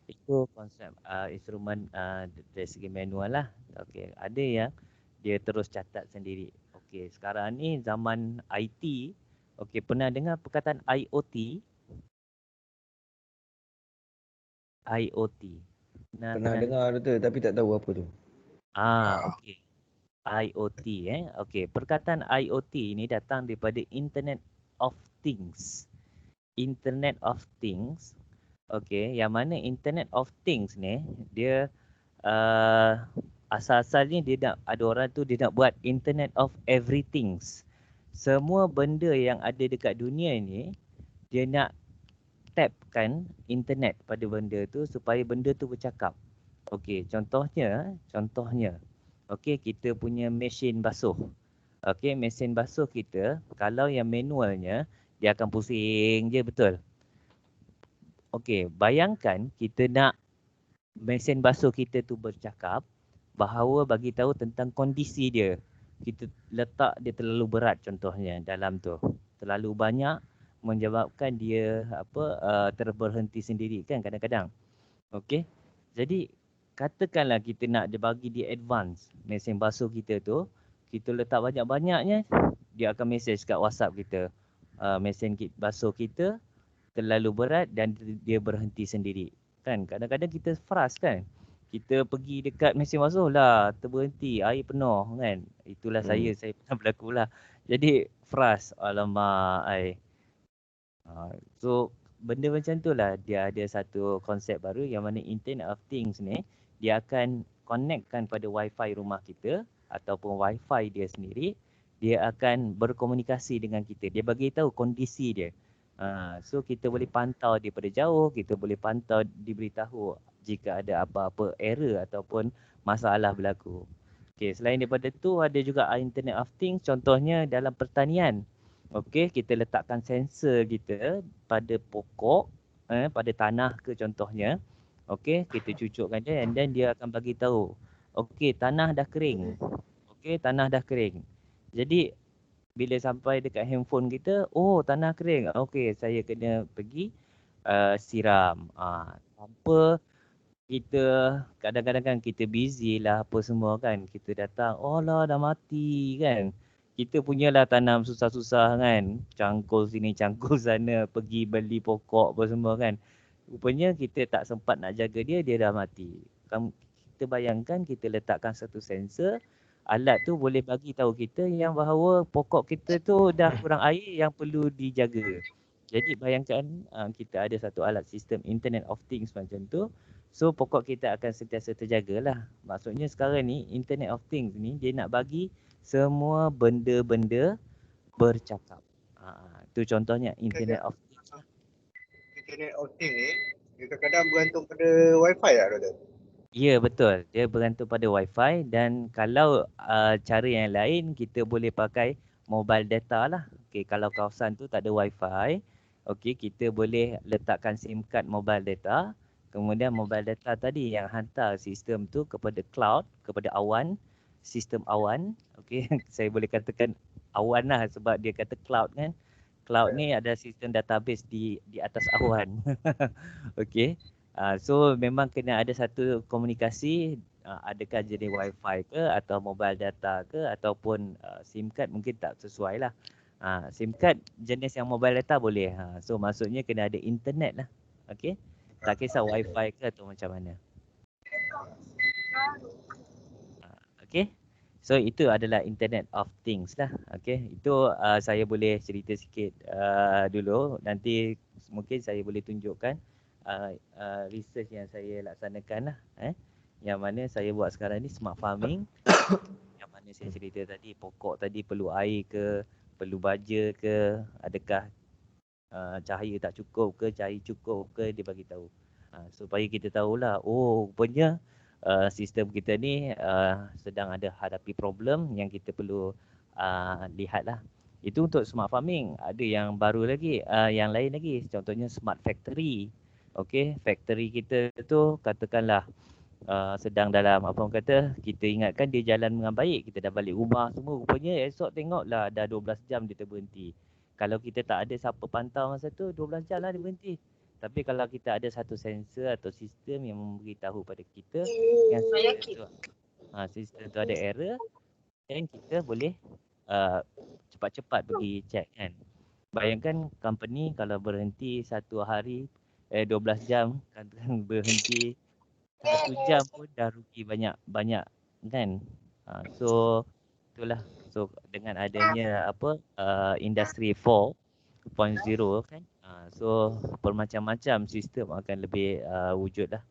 Itu konsep instrumen dari segi manual lah. Okey, ada yang dia terus catat sendiri. Okey, sekarang ni zaman IT. Okey, pernah dengar perkataan IoT? IoT. Pernah dengar Doktor tapi tak tahu apa tu. Okey. IoT Okey, perkataan IoT ni datang daripada Internet of Things. Internet of Things. Okey, yang mana Internet of Things ni dia asal-asalnya dia nak, ada orang tu dia nak buat Internet of Everything. Semua benda yang ada dekat dunia ni dia nak tapkan internet pada benda tu supaya benda tu bercakap. Okey, contohnya okey, kita punya mesin basuh. Okey, mesin basuh kita kalau yang manualnya dia akan pusing je, betul? Okey, bayangkan kita nak mesin basuh kita tu bercakap, bahawa bagi tahu tentang kondisi dia. Kita letak dia terlalu berat contohnya dalam tu. Terlalu banyak menyebabkan dia terberhenti sendiri kan kadang-kadang. Okey. Jadi katakanlah kita nak dia bagi dia advance mesin basuh kita tu, kita letak banyak-banyaknya, dia akan message kat WhatsApp kita. Mesin basuh kita terlalu berat dan dia berhenti sendiri. Kan kadang-kadang kita frust kan. Kita pergi dekat mesin basuh lah, terberhenti, air penuh kan. Itulah saya pernah berlaku lah. Jadi frust, alamak ai. So benda macam tu lah, dia ada satu konsep baru yang mana Internet of Things ni dia akan connectkan pada wifi rumah kita ataupun wifi dia sendiri. Dia akan berkomunikasi dengan kita. Dia bagi tahu kondisi dia. So kita boleh pantau daripada jauh, kita boleh pantau, diberitahu jika ada apa-apa error ataupun masalah berlaku. Okey, selain daripada tu ada juga Internet of Things, contohnya dalam pertanian. Okey, kita letakkan sensor kita pada pokok, pada tanah ke contohnya. Okey, kita cucukkan dia and then dia akan bagi tahu. Okey, tanah dah kering. Okey, tanah dah kering. Jadi bila sampai dekat handphone kita, oh tanah kering. Okey, saya kena pergi siram. Tanpa kita, kadang-kadang kan kita busy lah apa semua kan. Kita datang, oh lah dah mati kan. Kita punyalah tanam susah-susah kan. Cangkul sini, cangkul sana, pergi beli pokok apa semua kan. Rupanya kita tak sempat nak jaga dia, dia dah mati. Kita bayangkan kita letakkan satu sensor, alat tu boleh bagi tahu kita yang bahawa pokok kita tu dah kurang air yang perlu dijaga. Jadi bayangkan kita ada satu alat sistem Internet of Things macam tu. So pokok kita akan sentiasa terjagalah. Maksudnya sekarang ni Internet of Things ni dia nak bagi semua benda-benda bercakap. Tu contohnya Internet of Things. Internet of Things ni dia kadang-kadang bergantung pada wifi tak Doktor? Ya betul, dia bergantung pada wifi dan kalau cara yang lain kita boleh pakai mobile data lah. Okey, kalau kawasan tu tak ada wifi, okey, kita boleh letakkan SIM card mobile data. Kemudian mobile data tadi yang hantar sistem tu kepada cloud, kepada awan, sistem awan. Okey, saya boleh katakan awan lah sebab dia kata cloud kan. Cloud ni ada sistem database di atas awan. Okey. So memang kena ada satu komunikasi, adakah jadi wifi ke atau mobile data ke ataupun SIM card mungkin tak sesuai lah. SIM card jenis yang mobile data boleh. So maksudnya kena ada internet lah. Okey. Tak kisah wifi ke atau macam mana. Okey. So itu adalah Internet of Things lah. Okey. Itu saya boleh cerita sikit dulu. Nanti mungkin saya boleh tunjukkan research yang saya laksanakan lah. Yang mana saya buat sekarang ni smart farming. Yang mana saya cerita tadi pokok tadi perlu air ke, perlu baja ke, adakah cahaya tak cukup ke, cahaya cukup ke, dia bagi tahu. Supaya kita tahulah, oh rupanya sistem kita ni sedang ada hadapi problem yang kita perlu lihatlah. Itu untuk smart farming. Ada yang baru lagi, yang lain lagi. Contohnya smart factory. Okey, factory kita tu katakanlah sedang dalam apa orang kata, kita ingatkan dia jalan dengan baik, kita dah balik rumah semua, rupanya esok tengoklah dah 12 jam dia terberhenti. Kalau kita tak ada siapa pantau masa tu, 12 jam lah dia berhenti. Tapi kalau kita ada satu sensor atau sistem yang memberitahu pada kita yang sistem tu ada error, dan kita boleh cepat-cepat pergi check kan. Bayangkan company kalau berhenti satu hari 12 jam, katakan berhenti 1 jam pun dah rugi banyak kan. So itulah, so dengan adanya industri 4.0 kan, so bermacam-macam sistem akan lebih wujud lah.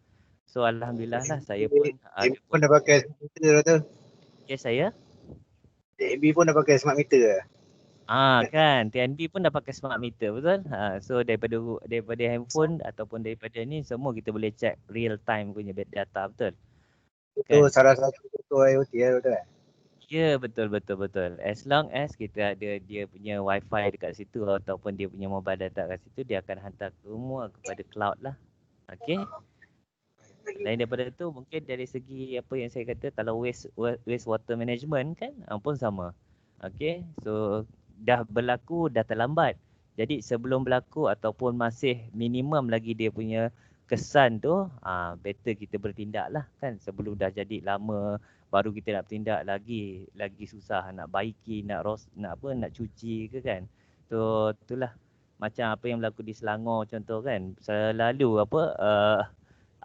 So alhamdulillah lah saya pun AB pun dah pakai smart meter lah tu. Okay, saya AB pun dah pakai smart meter lah. kan TNB pun dah pakai smart meter, betul? So daripada handphone ataupun daripada ni semua kita boleh check real time punya data, betul? Itu salah satu contoh IoT lah, betul tak? Ya, betul. As long as kita ada dia punya wifi dekat situ ataupun dia punya mobile data kat situ, dia akan hantar semua kepada cloud lah. Okay. Selain daripada tu, mungkin dari segi apa yang saya kata, kalau waste water management kan pun sama. Okay. So dah berlaku, dah terlambat. Jadi sebelum berlaku ataupun masih minimum lagi dia punya kesan tu, better kita bertindak lah kan. Sebelum dah jadi lama, baru kita nak bertindak lagi susah nak baiki, nak cuci ke kan. So itulah macam apa yang berlaku di Selangor contoh kan. Selalu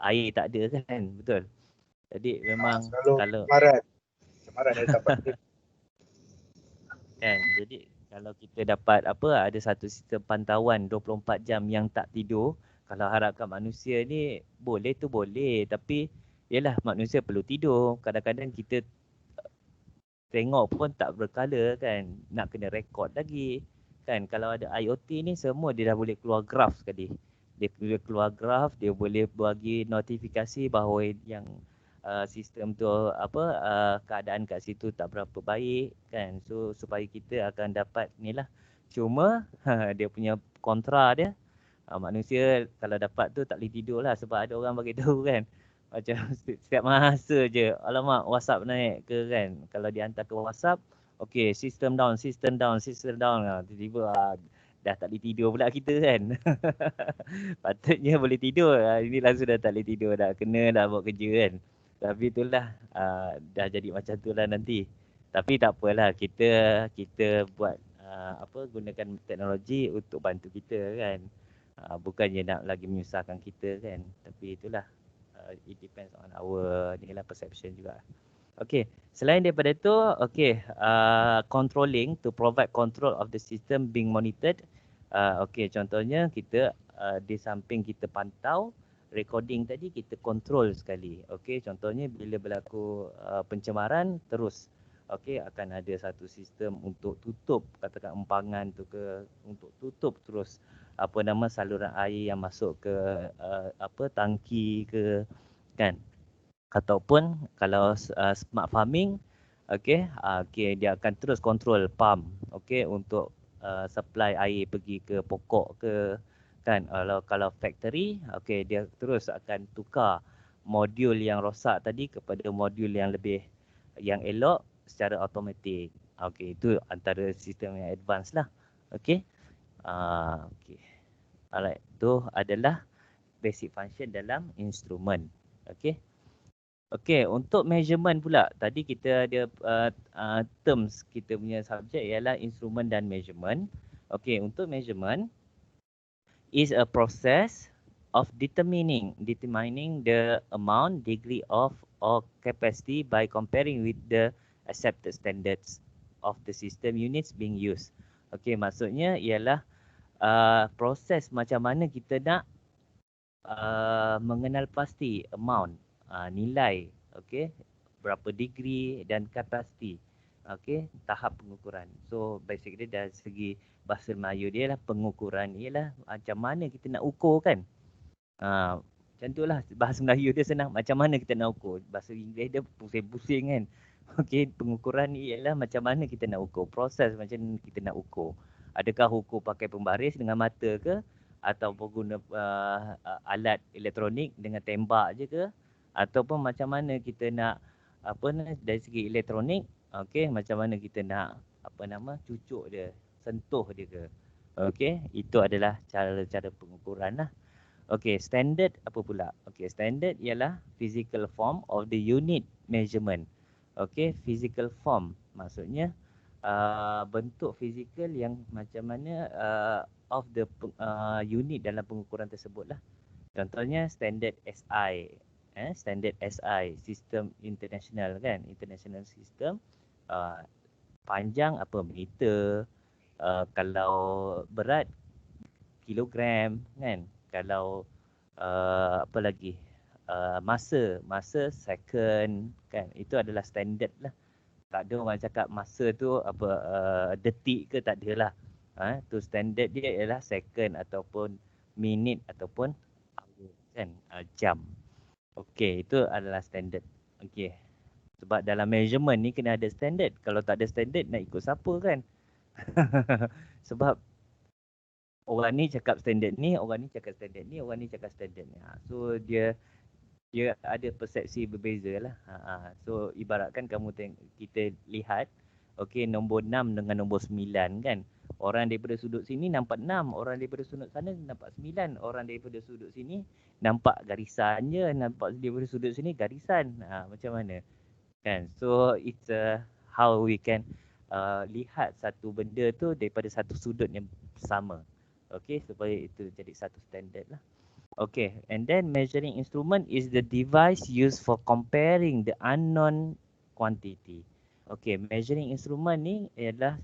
air tak ada kan, betul. Jadi memang kalau semaran ada tempat kan, jadi kalau kita dapat ada satu sistem pantauan 24 jam yang tak tidur, kalau harapkan manusia ni boleh tu boleh, tapi yalah manusia perlu tidur. Kadang-kadang kita tengok pun tak berkala kan, nak kena rekod lagi kan. Kalau ada IoT ni semua dia dah boleh keluar graf sekali. Dia boleh keluar graf, dia boleh bagi notifikasi bahawa yang sistem tu keadaan kat situ tak berapa baik kan. So supaya kita akan dapat ni lah. Cuma dia punya kontra dia, manusia kalau dapat tu tak boleh tidur lah sebab ada orang bagi tahu kan. Macam setiap masa je, alamak WhatsApp naik ke kan. Kalau dihantar ke WhatsApp, okay system down. Tiba-tiba dah tak boleh tidur pula kita kan. Patutnya boleh tidur, ini langsung dah tak boleh tidur, dah kena dah buat kerja kan. Tapi itulah dah jadi macam tu lah nanti. Tapi tak apalah, kita buat gunakan teknologi untuk bantu kita kan. Bukannya nak lagi menyusahkan kita kan. Tapi itulah, it depends on our perception juga. Okay, selain daripada tu, controlling to provide control of the system being monitored. Contohnya kita di samping kita pantau recording tadi, kita kontrol sekali. Contohnya bila berlaku pencemaran terus, akan ada satu sistem untuk tutup, katakan empangan tu ke, untuk tutup terus saluran air yang masuk ke tangki ke kan. Ataupun kalau smart farming, dia akan terus kontrol pump untuk supply air pergi ke pokok ke kan. Kalau factory, dia terus akan tukar modul yang rosak tadi kepada modul yang elok secara automatik. Itu antara sistem yang advance lah. Alright, itu adalah basic function dalam instrumen. Untuk measurement pula, tadi kita ada terms kita punya subjek ialah instrument dan measurement. Untuk measurement is a process of determining the amount, degree of or capacity by comparing with the accepted standards of the system units being used. Maksudnya ialah proses macam mana kita nak mengenal pasti amount, nilai, berapa degree dan kapasiti, tahap pengukuran. So basically dari segi bahasa Melayu dia lah, pengukuran ialah macam mana kita nak ukur kan. Macam tu lah bahasa Melayu dia senang, macam mana kita nak ukur. Bahasa Inggeris dia pusing-pusing kan. Okey, pengukuran ni ialah macam mana kita nak ukur, proses macam mana kita nak ukur. Adakah ukur pakai pembaris dengan mata ke, ataupun guna alat elektronik dengan tembak je ke, ataupun macam mana kita nak dari segi elektronik, okey, macam mana kita nak cucuk dia, sentuh dia ke. Okey, itu adalah cara-cara pengukuran lah. Okey, standard apa pula? Okey, standard ialah physical form of the unit measurement. Okey, physical form maksudnya bentuk fizikal yang macam mana of the unit dalam pengukuran tersebut lah. Contohnya standard SI, standard SI, sistem international kan, international system. Panjang apa meter, kalau berat kilogram kan, kalau apa lagi, masa second kan, itu adalah standard lah. Tak ada orang cakap masa tu detik ke, tak ada lah. Tu standard dia ialah second ataupun minit ataupun hour kan, jam. Okey, itu adalah standard. Okey. Sebab dalam measurement ni kena ada standard. Kalau tak ada standard nak ikut siapa kan? Sebab orang ni cakap standard ni, orang ni cakap standard ni, orang ni cakap standard ni. So dia ada persepsi berbeza lah. So ibaratkan kita lihat, okey, nombor 6 dengan nombor 9 kan. Orang daripada sudut sini nampak 6, orang daripada sudut sana nampak 9, orang daripada sudut sini nampak garisan je, nampak daripada sudut sini garisan. Macam mana? Kan? So it's how we can lihat satu benda tu daripada satu sudut yang sama. Okey, supaya itu jadi satu standard lah. Okay, and then measuring instrument is the device used for comparing the unknown quantity. Okay, measuring instrument ni ialah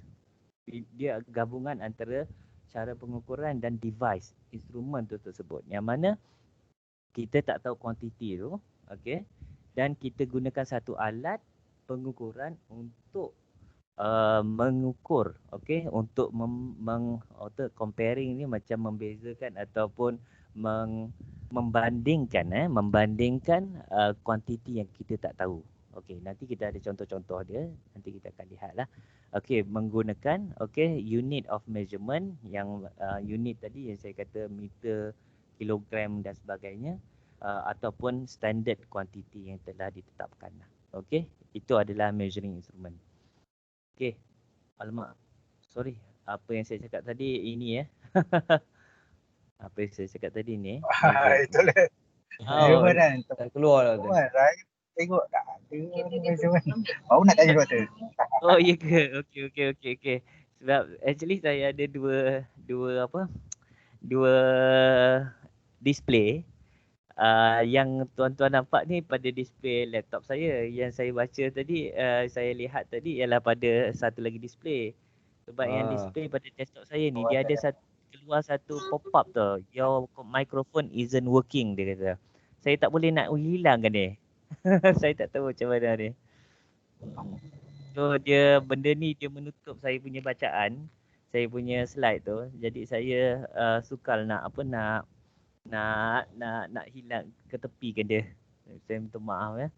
dia gabungan antara cara pengukuran dan device, instrumen tu tersebut. Yang mana kita tak tahu kuantiti tu, okay, dan kita gunakan satu alat pengukuran untuk mengukur, okay, untuk comparing ni macam membezakan ataupun membandingkan kuantiti yang kita tak tahu. Okey, nanti kita ada contoh-contoh dia, nanti kita akan lihatlah. Okey, menggunakan unit of measurement yang unit tadi yang saya kata meter, kilogram dan sebagainya, ataupun standard kuantiti yang telah ditetapkan. Okey, itu adalah measuring instrument. Okey. Alamak. Sorry, apa yang saya cakap tadi ini apa yang saya cakap tadi ni. Itulah. Measurement kan. Tak keluar lah tu. Tengok tak ada measurement. Baru nak tanya doktor. Oh, ya ke? Okey. Sebab actually saya ada dua display. Yang tuan-tuan nampak ni pada display laptop saya. Yang saya baca tadi, saya lihat tadi ialah pada satu lagi display. Sebab yang display pada desktop saya ni, dia ada keluar satu pop-up tu. Your microphone isn't working, dia kata. Saya tak boleh nak hilangkan dia. Saya tak tahu macam mana ni. So benda ni dia menutup saya punya bacaan, saya punya slide tu. Jadi saya sukar nak hilang ke tepi ke dia. Saya minta maaf ya.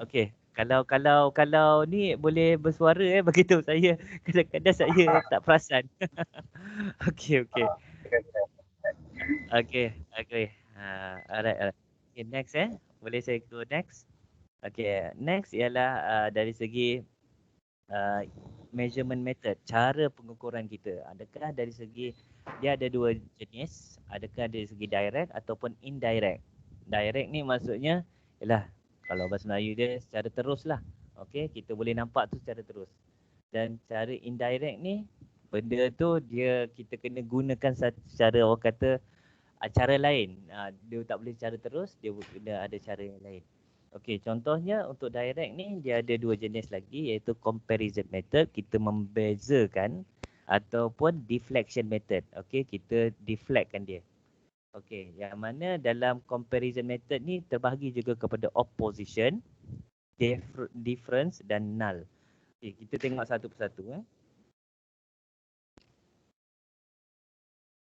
Okey, kalau ni boleh bersuara bagi tahu saya. Kadang-kadang saya tak perasan. Okey. Alright. Okay, next boleh saya go next? Okay, next ialah dari segi measurement method, cara pengukuran kita. Adakah dari segi dia ada dua jenis, adakah dari segi direct ataupun indirect. Direct ni maksudnya ialah kalau bahasa Melayu dia secara terus lah. Okay, kita boleh nampak tu secara terus. Dan cara indirect ni, benda tu kita kena gunakan secara orang kata cara lain. Dia tak boleh cara terus, dia kena ada cara yang lain. Okey, contohnya untuk direct ni dia ada dua jenis lagi, iaitu comparison method, kita membezakan, ataupun deflection method. Okey, kita deflectkan dia. Okey, yang mana dalam comparison method ni terbahagi juga kepada opposition, difference dan null. Okey, kita tengok satu persatu.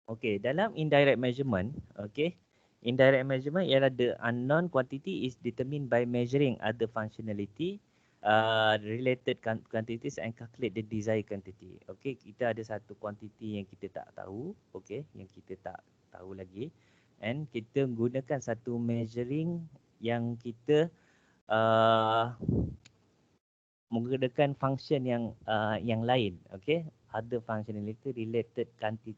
Okey, dalam indirect measurement, okey, Indirect measurement ialah the unknown quantity is determined by measuring other functionality, related quantities and calculate the desired quantity. Okay, kita ada satu quantity yang kita tak tahu, okay, yang kita tak tahu lagi, and kita gunakan satu measuring yang kita menggunakan function yang lain, okay, other functionality related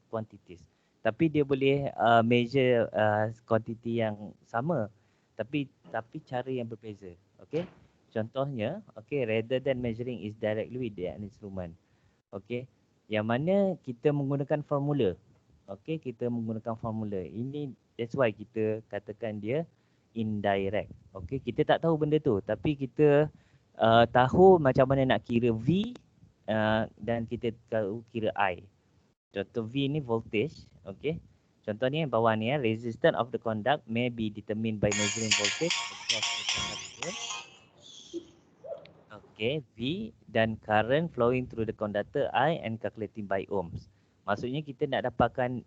quantities. Tapi dia boleh measure quantity yang sama, tapi cara yang berbeza, okay. Contohnya, okay, rather than measuring is directly with the instrument, okay, yang mana kita menggunakan formula, okay, kita menggunakan formula. Ini that's why kita katakan dia indirect, okay. Kita tak tahu benda tu, tapi kita tahu macam mana nak kira V, dan kita tahu kira I. Contoh V ni voltage, okay. Contoh ni yang bawah ni, resistance of the conduct may be determined by measuring voltage across the conductor. Okay, V dan current flowing through the conductor I and calculating by ohms. Maksudnya kita nak dapatkan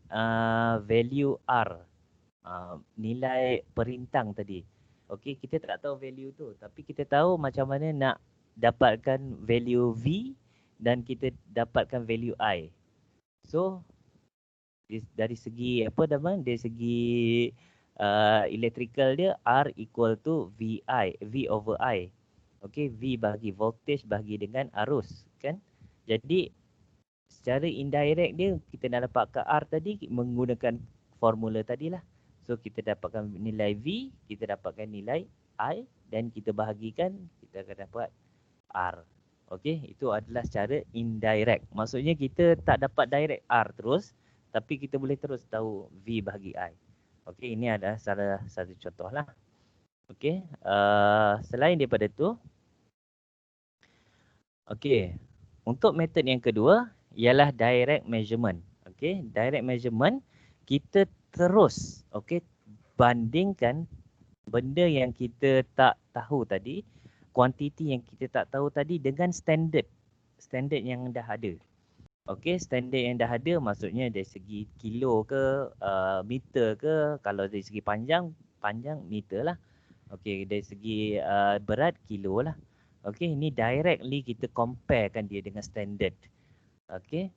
value R, nilai perintang tadi. Okay, kita tak tahu value tu, tapi kita tahu macam mana nak dapatkan value V dan kita dapatkan value I. So dari segi apa nama? Dari segi electrical dia, R equal to VI, V over I. Okay, V bagi voltage bagi dengan arus, kan? Jadi secara indirect dia, kita nak dapatkan R tadi menggunakan formula tadilah. So kita dapatkan nilai V, kita dapatkan nilai I, dan kita bahagikan, kita akan dapat R. Okey, itu adalah secara indirect. Maksudnya kita tak dapat direct R terus, tapi kita boleh terus tahu V bahagi I. Okey, ini adalah salah satu contoh lah. Okey, selain daripada tu, okey, untuk metod yang kedua ialah direct measurement. Okey, direct measurement kita terus, okey, bandingkan benda yang kita tak tahu tadi, kuantiti yang kita tak tahu tadi dengan standard yang dah ada. Okey, standard yang dah ada maksudnya dari segi kilo ke meter ke, kalau dari segi panjang meter lah. Okey, dari segi berat kilo lah. Okey, ini directly kita comparekan dia dengan standard. Okey.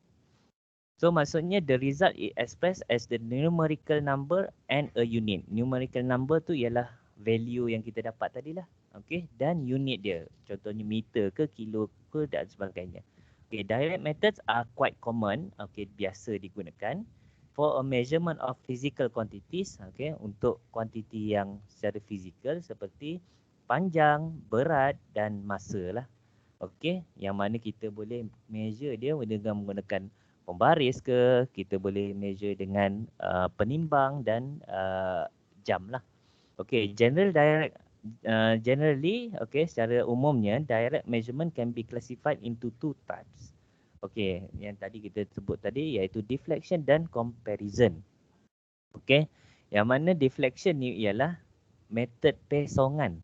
So maksudnya the result is expressed as the numerical number and a unit. Numerical number tu ialah value yang kita dapat tadi lah. Okay, dan unit dia. Contohnya meter ke, kilo ke dan sebagainya. Okay, direct methods are quite common. Okay, biasa digunakan for a measurement of physical quantities. Okay, untuk kuantiti yang secara fizikal seperti panjang, berat dan masa lah. Okay, yang mana kita boleh measure dia dengan menggunakan pembaris ke, kita boleh measure dengan penimbang dan jam lah. Okay, generally, okay, secara umumnya direct measurement can be classified into two types. Okay, yang tadi kita sebut tadi iaitu deflection dan comparison. Okay, yang mana deflection ni ialah metod pesongan.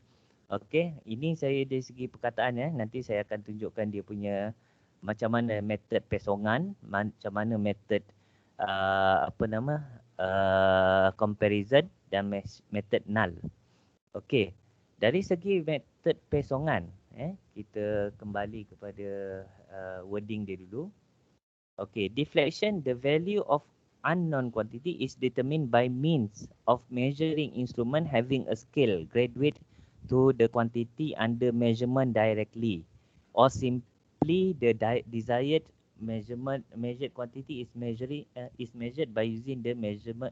Okay, ini saya dari segi perkataan ya, nanti saya akan tunjukkan dia punya macam mana metod pesongan, macam mana metod comparison dan metod null. Okey, dari segi metod pesongan, kita kembali kepada wording dia dulu. Okey, deflection, the value of unknown quantity is determined by means of measuring instrument having a scale graduate to the quantity under measurement directly, or simply the desired measured quantity is measured by using the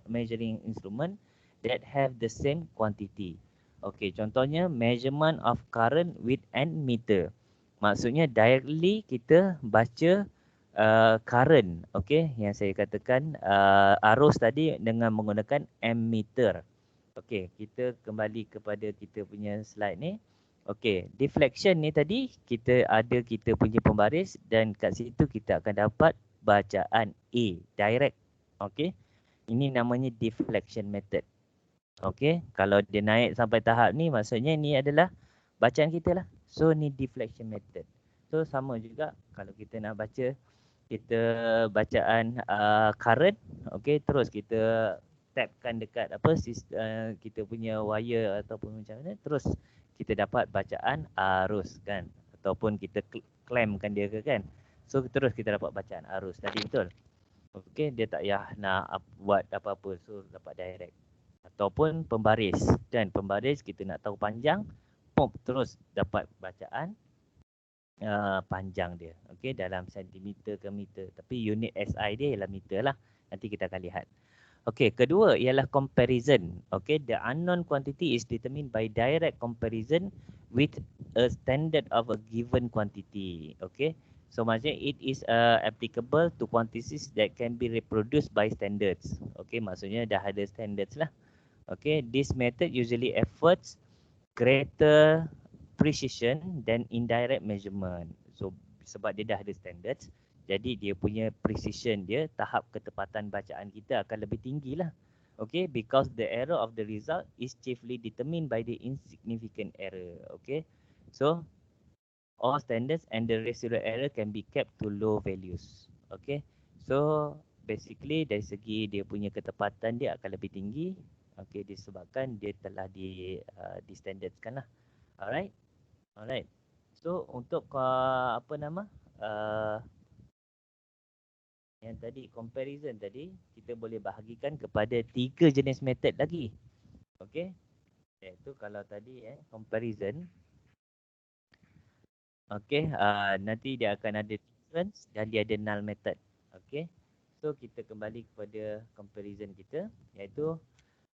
measuring instrument that have the same quantity. Okey, contohnya measurement of current with an meter. Maksudnya directly kita baca current, okey, yang saya katakan arus tadi dengan menggunakan ammeter. Okey, kita kembali kepada kita punya slide ni. Okey, deflection ni tadi kita punya pembaris dan kat situ kita akan dapat bacaan A, direct. Okey, ini namanya deflection method. Okey, kalau dia naik sampai tahap ni maksudnya ni adalah bacaan kita lah. So ni deflection method. So sama juga kalau kita nak baca kita bacaan current, okey, terus kita tapkan dekat apa kita punya wire ataupun macam mana, terus kita dapat bacaan arus kan, ataupun kita clampkan dia ke kan, so terus kita dapat bacaan arus tadi, betul? Okey, dia tak payah nak buat apa-apa, so dapat direct. Ataupun pembaris kan, pembaris kita nak tahu panjang, pop terus dapat bacaan panjang dia. Okey, dalam sentimeter ke meter, tapi unit SI dia ialah meter lah, nanti kita akan lihat. Okey, kedua ialah comparison. Okey, the unknown quantity is determined by direct comparison with a standard of a given quantity. Okey, so maksudnya it is applicable to quantities that can be reproduced by standards. Okey, maksudnya dah ada standards lah. Okey, this method usually efforts greater precision than indirect measurement. So sebab dia dah ada standards, jadi dia punya precision dia, tahap ketepatan bacaan kita akan lebih tinggi lah. Okay, because the error of the result is chiefly determined by the insignificant error. Okay, so all standards and the residual error can be kept to low values. Okay, so basically dari segi dia punya ketepatan dia akan lebih tinggi. Okay, disebabkan dia telah di-standardskan lah. Alright, alright. So untuk apa nama yang tadi comparison tadi, kita boleh bahagikan kepada 3 jenis method lagi. Okey. Iaitu kalau tadi comparison. Okey, nanti dia akan ada difference dan dia ada null method. Okey. So kita kembali kepada comparison kita, iaitu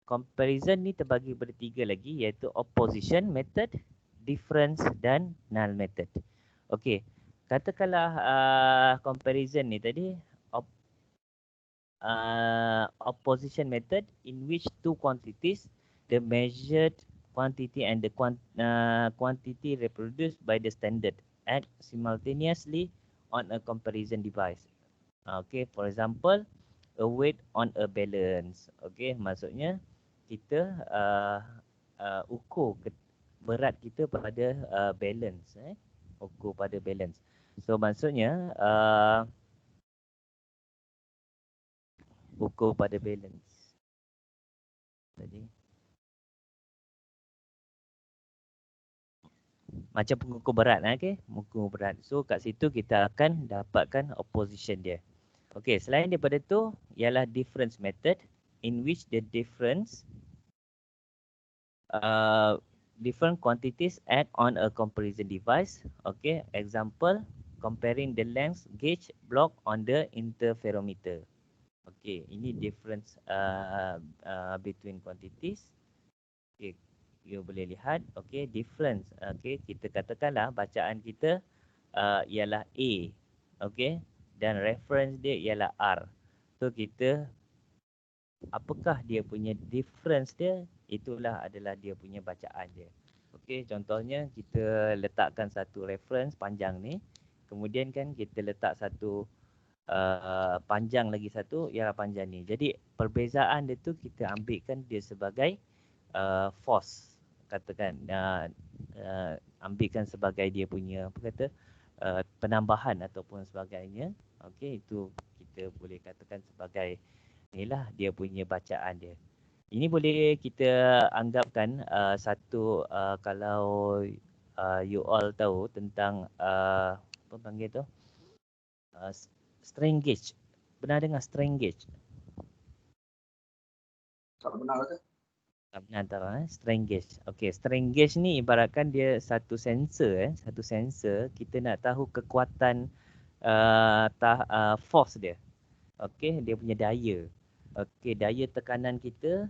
comparison ni terbagi kepada 3 lagi, iaitu opposition method, difference dan null method. Okey. Katakanlah comparison ni tadi opposition method in which two quantities, the measured quantity and the quantity reproduced by the standard, act simultaneously on a comparison device. Okay, for example, a weight on a balance. Okay, maksudnya kita ukur berat kita pada balance. Ukur pada balance. So maksudnya ukur pada balance tadi macam pengukur berat, okey, pengukur berat. So kat situ kita akan dapatkan opposition dia. Okey, selain daripada tu ialah difference method in which the different quantities act on a comparison device. Okay, example, comparing the length gauge block on the interferometer. Okay, ini difference between quantities. Okay, you boleh lihat. Okay, difference. Okay, kita katakanlah bacaan kita ialah A. Okay, dan reference dia ialah R. So kita, apakah dia punya difference dia, itulah adalah dia punya bacaan dia. Okay, contohnya kita letakkan satu reference panjang ni, kemudian kan kita letak satu panjang lagi satu ialah panjang ni. Jadi perbezaan dia tu kita ambilkan dia sebagai force, katakan ambilkan sebagai dia punya apa kata penambahan ataupun sebagainya. Okey, itu kita boleh katakan sebagai inilah dia punya bacaan dia. Ini boleh kita anggapkan satu kalau you all tahu tentang apa panggil tu strain gauge. Pernah dengar strain gauge? Tak benar ke? Tak pernah tahu strain gauge. Okey, strain gauge ni ibaratkan dia satu sensor satu sensor, kita nak tahu kekuatan force dia. Okey, dia punya daya. Okey, daya tekanan kita,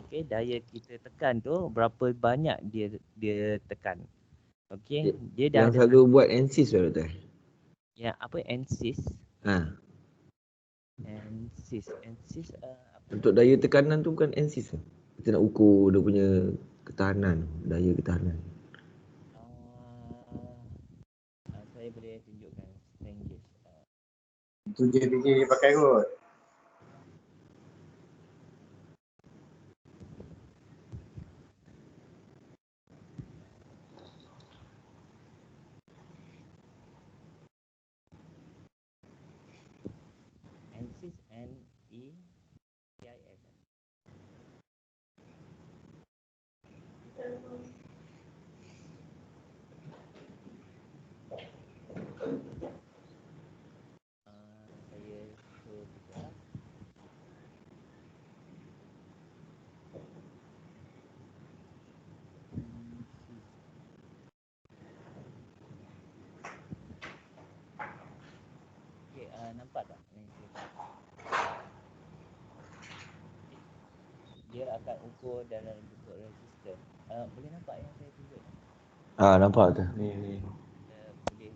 okey, daya kita tekan tu berapa banyak dia tekan. Okey, dia dah Yang selalu buat NSYS tu doktor? Ya, apa NSYS? NSYS apa? Untuk daya tekanan tu bukan NSYS tu. Kita nak ukur dia punya ketahanan, daya ketahanan. Saya boleh tunjukkan strain gauge. Tu je DJ pakai kot. NSYS, NECIS. nampak tak? Ni dia akan ukur dalam bentuk resistor. Boleh nampak yang saya tunjuk ni? Nampak tu. Ni. Boleh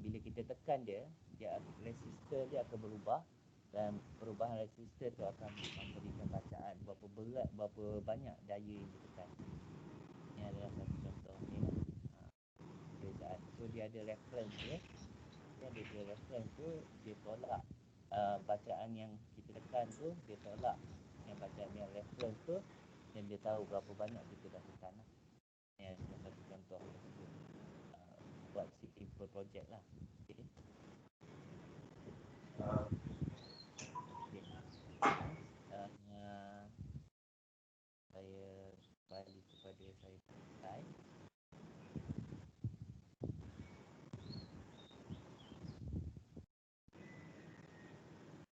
bila kita tekan dia resistor dia akan berubah dan perubahan resistor tu akan memberikan bacaan berapa banyak daya yang ditekan. Ini adalah satu contoh ni. Perbezaan. So dia ada reference dia. Dia tolak bacaan yang kita tekan tu, dia tolak yang bacaan yang reference tu dan dia tahu berapa banyak kita dah tekan lah. Ini adalah satu contoh untuk buat simple project lah. Okay. Saya balik kepada saya slide.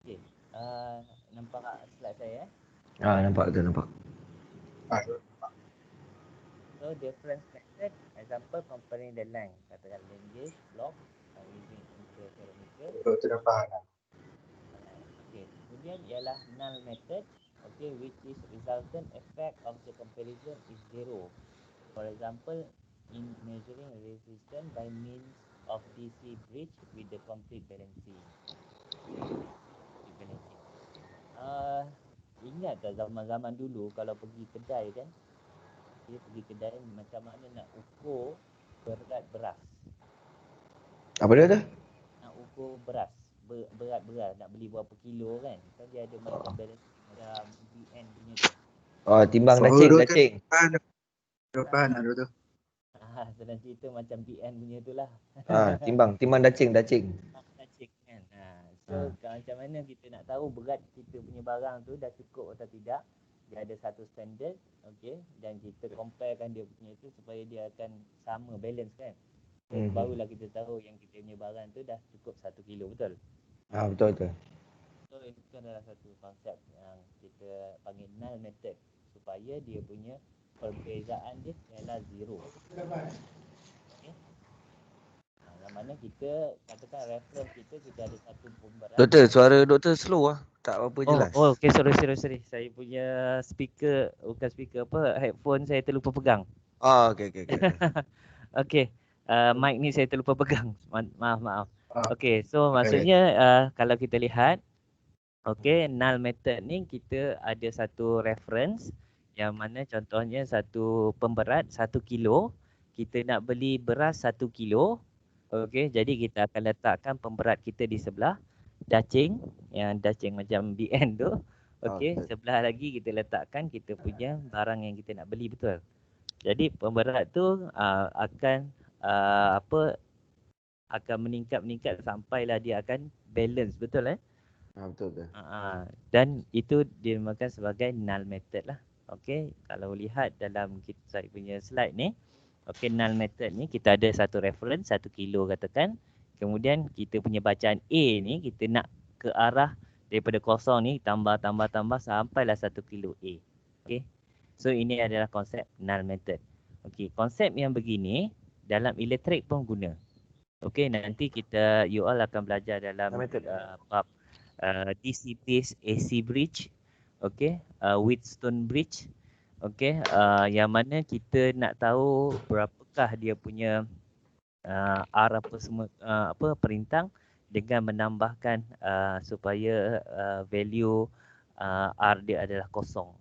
Okay. Nampak slide saya? Nampak tu, nampak. So difference method, example comparing the length, katakan length block using interferometer. Betul, nampak. Okay, kemudian ialah null method, okay, which is resultant effect of the comparison is zero. For example, in measuring resistance by means of DC bridge with the complete balancing. Ingat tak zaman-zaman dulu kalau pergi kedai kan, dia pergi kedai macam mana nak ukur berat beras. Apa dia tu? Nak ukur beras, berat beras, nak beli berapa kilo kan. Kan dia ada macam balance, macam BN punya tu. Timbang dacing. Depan ada tu. Sedang cerita macam BN punya tu lah. Timbang dacing. Dacing kan. So macam mana kita nak tahu berat kita punya barang tu dah cukup atau tidak. Dia ada satu standard, okay, dan kita comparekan dia punya tu supaya dia akan sama, balance kan. So, barulah kita tahu yang kita punya barang tu dah cukup 1 kilo, betul? Betul. So itu adalah satu konsep yang kita panggil null method supaya dia punya perbezaan dia ialah zero. Okay. Yang mana kita katakan reference kita ada satu pemberat. Doktor, suara doktor slow tak apa jelas. Okay, sorry. Saya punya speaker, bukan speaker apa, headphone saya terlupa pegang. Okay. Okay, mic ni saya terlupa pegang. Maaf. Okay, so maksudnya kalau kita lihat, okay, null method ni kita ada satu reference yang mana contohnya satu pemberat 1 kilo. Kita nak beli beras 1 kilo. Okay, jadi kita akan letakkan pemberat kita di sebelah dacing, yang dacing macam BN tu. Okay, sebelah lagi kita letakkan kita punya barang yang kita nak beli, betul? Jadi pemberat tu akan akan meningkat sampailah dia akan balance, betul Betul. Dan itu dinamakan sebagai null method lah. Okay, kalau lihat dalam saya punya slide ni, okay, null method ni kita ada satu reference 1 kilo katakan. Kemudian kita punya bacaan A ni kita nak ke arah daripada kosong ni tambah sampailah 1 kilo A. Okay, so ini adalah konsep null method. Okay, konsep yang begini dalam elektrik pun guna. Okay, nanti you all akan belajar dalam bab DC bridge, AC bridge, okay, Wheatstone bridge, okay, yang mana kita nak tahu berapakah dia punya R apa semua perintang dengan menambahkan supaya value R dia adalah kosong.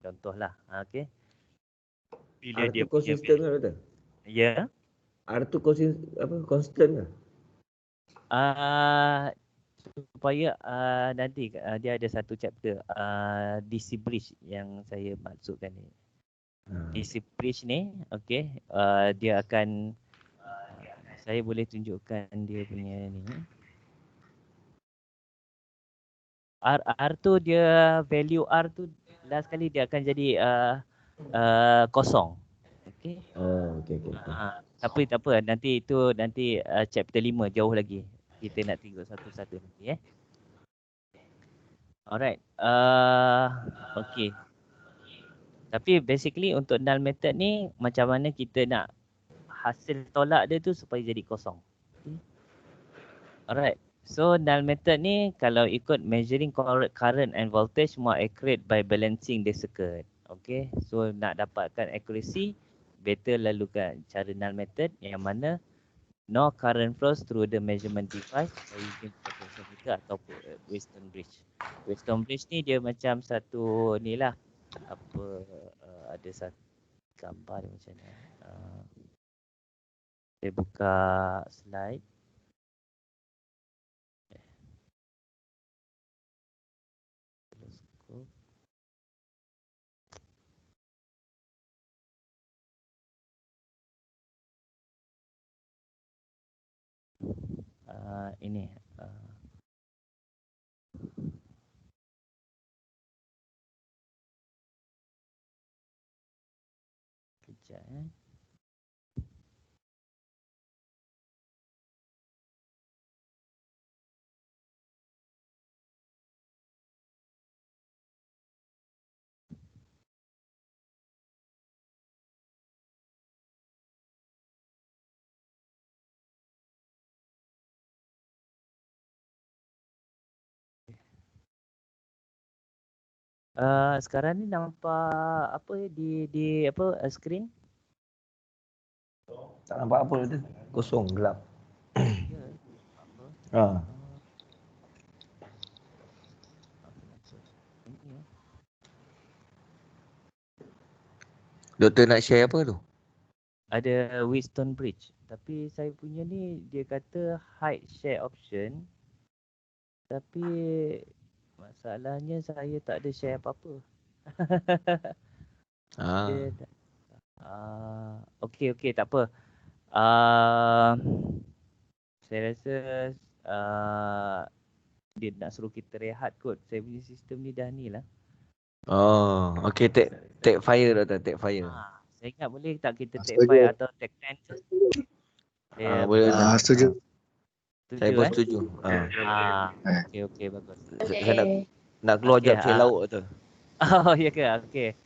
Contohlah, okay. Bila R dia tu konsisten ke doktor? Ya. R tu konsisten ke? Supaya nanti dia ada satu chapter DC bridge yang saya maksudkan ni. DC bridge ni, okay, dia akan saya boleh tunjukkan dia punya ni. R tu dia value R tu last kali dia akan jadi kosong. Okay. Okay. Tapi tak apa, nanti chapter 5 jauh lagi. Kita nak tengok satu-satu nanti Alright. Okay. Tapi basically untuk null method ni macam mana kita nak hasil tolak dia tu supaya jadi kosong. Okay. Alright. So null method ni kalau ikut measuring current and voltage more accurate by balancing the circuit. Okay, so nak dapatkan accuracy better lalukan cara null method yang mana no current flows through the measurement device by using potentiometer atau Wheatstone bridge. Wheatstone bridge ni dia macam satu ni lah, apa ada satu gambar dia macam ni. Saya buka slide. Ini kejap sekarang ni nampak apa di apa screen? Tak nampak apa tu. Kosong, gelap. Ya, apa? Doktor nak share apa tu? Ada Wheatstone bridge. Tapi saya punya ni dia kata hide share option. Tapi masalahnya saya tak ada share apa-apa. Okey tak apa. Saya rasa dia nak suruh kita rehat kot. Saya punya sistem ni dah ni lah. Oh, okey, take fire doktor, take fire. Saya ingat boleh tak kita take fire atau take 10? Boleh. Setuju. Saya pun setuju. Okey bagus. Saya nak keluar jap cari lauk tu. Oh ya ke? Okey.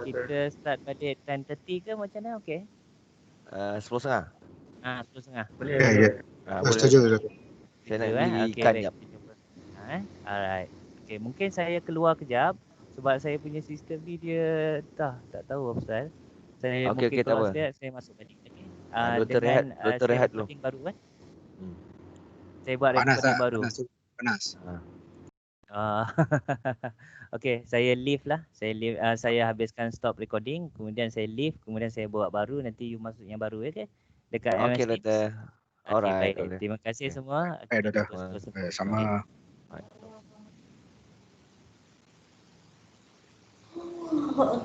Kita start pada 10:30 ke macam mana? Okey. 10.30. 10.30. Boleh. Boleh. Setuju. Saya nak beli ikan jap. Alright. Okey, mungkin saya keluar kejap sebab saya punya sistem ni dia tak tahu apa pasal. Saya mungkin keluar sekejap, saya masuk balik. Okey. Doktor rehat dulu. Baru kan? Saya buat recording baru. Panas. Okey, saya leave lah. Saya habiskan stop recording, kemudian saya leave, kemudian saya buat baru, nanti you masuk yang baru ya ke? Dekat MS Okey Teams. doktor. Alright. Baik. Terima kasih semua. Doktor. Sama. Oh,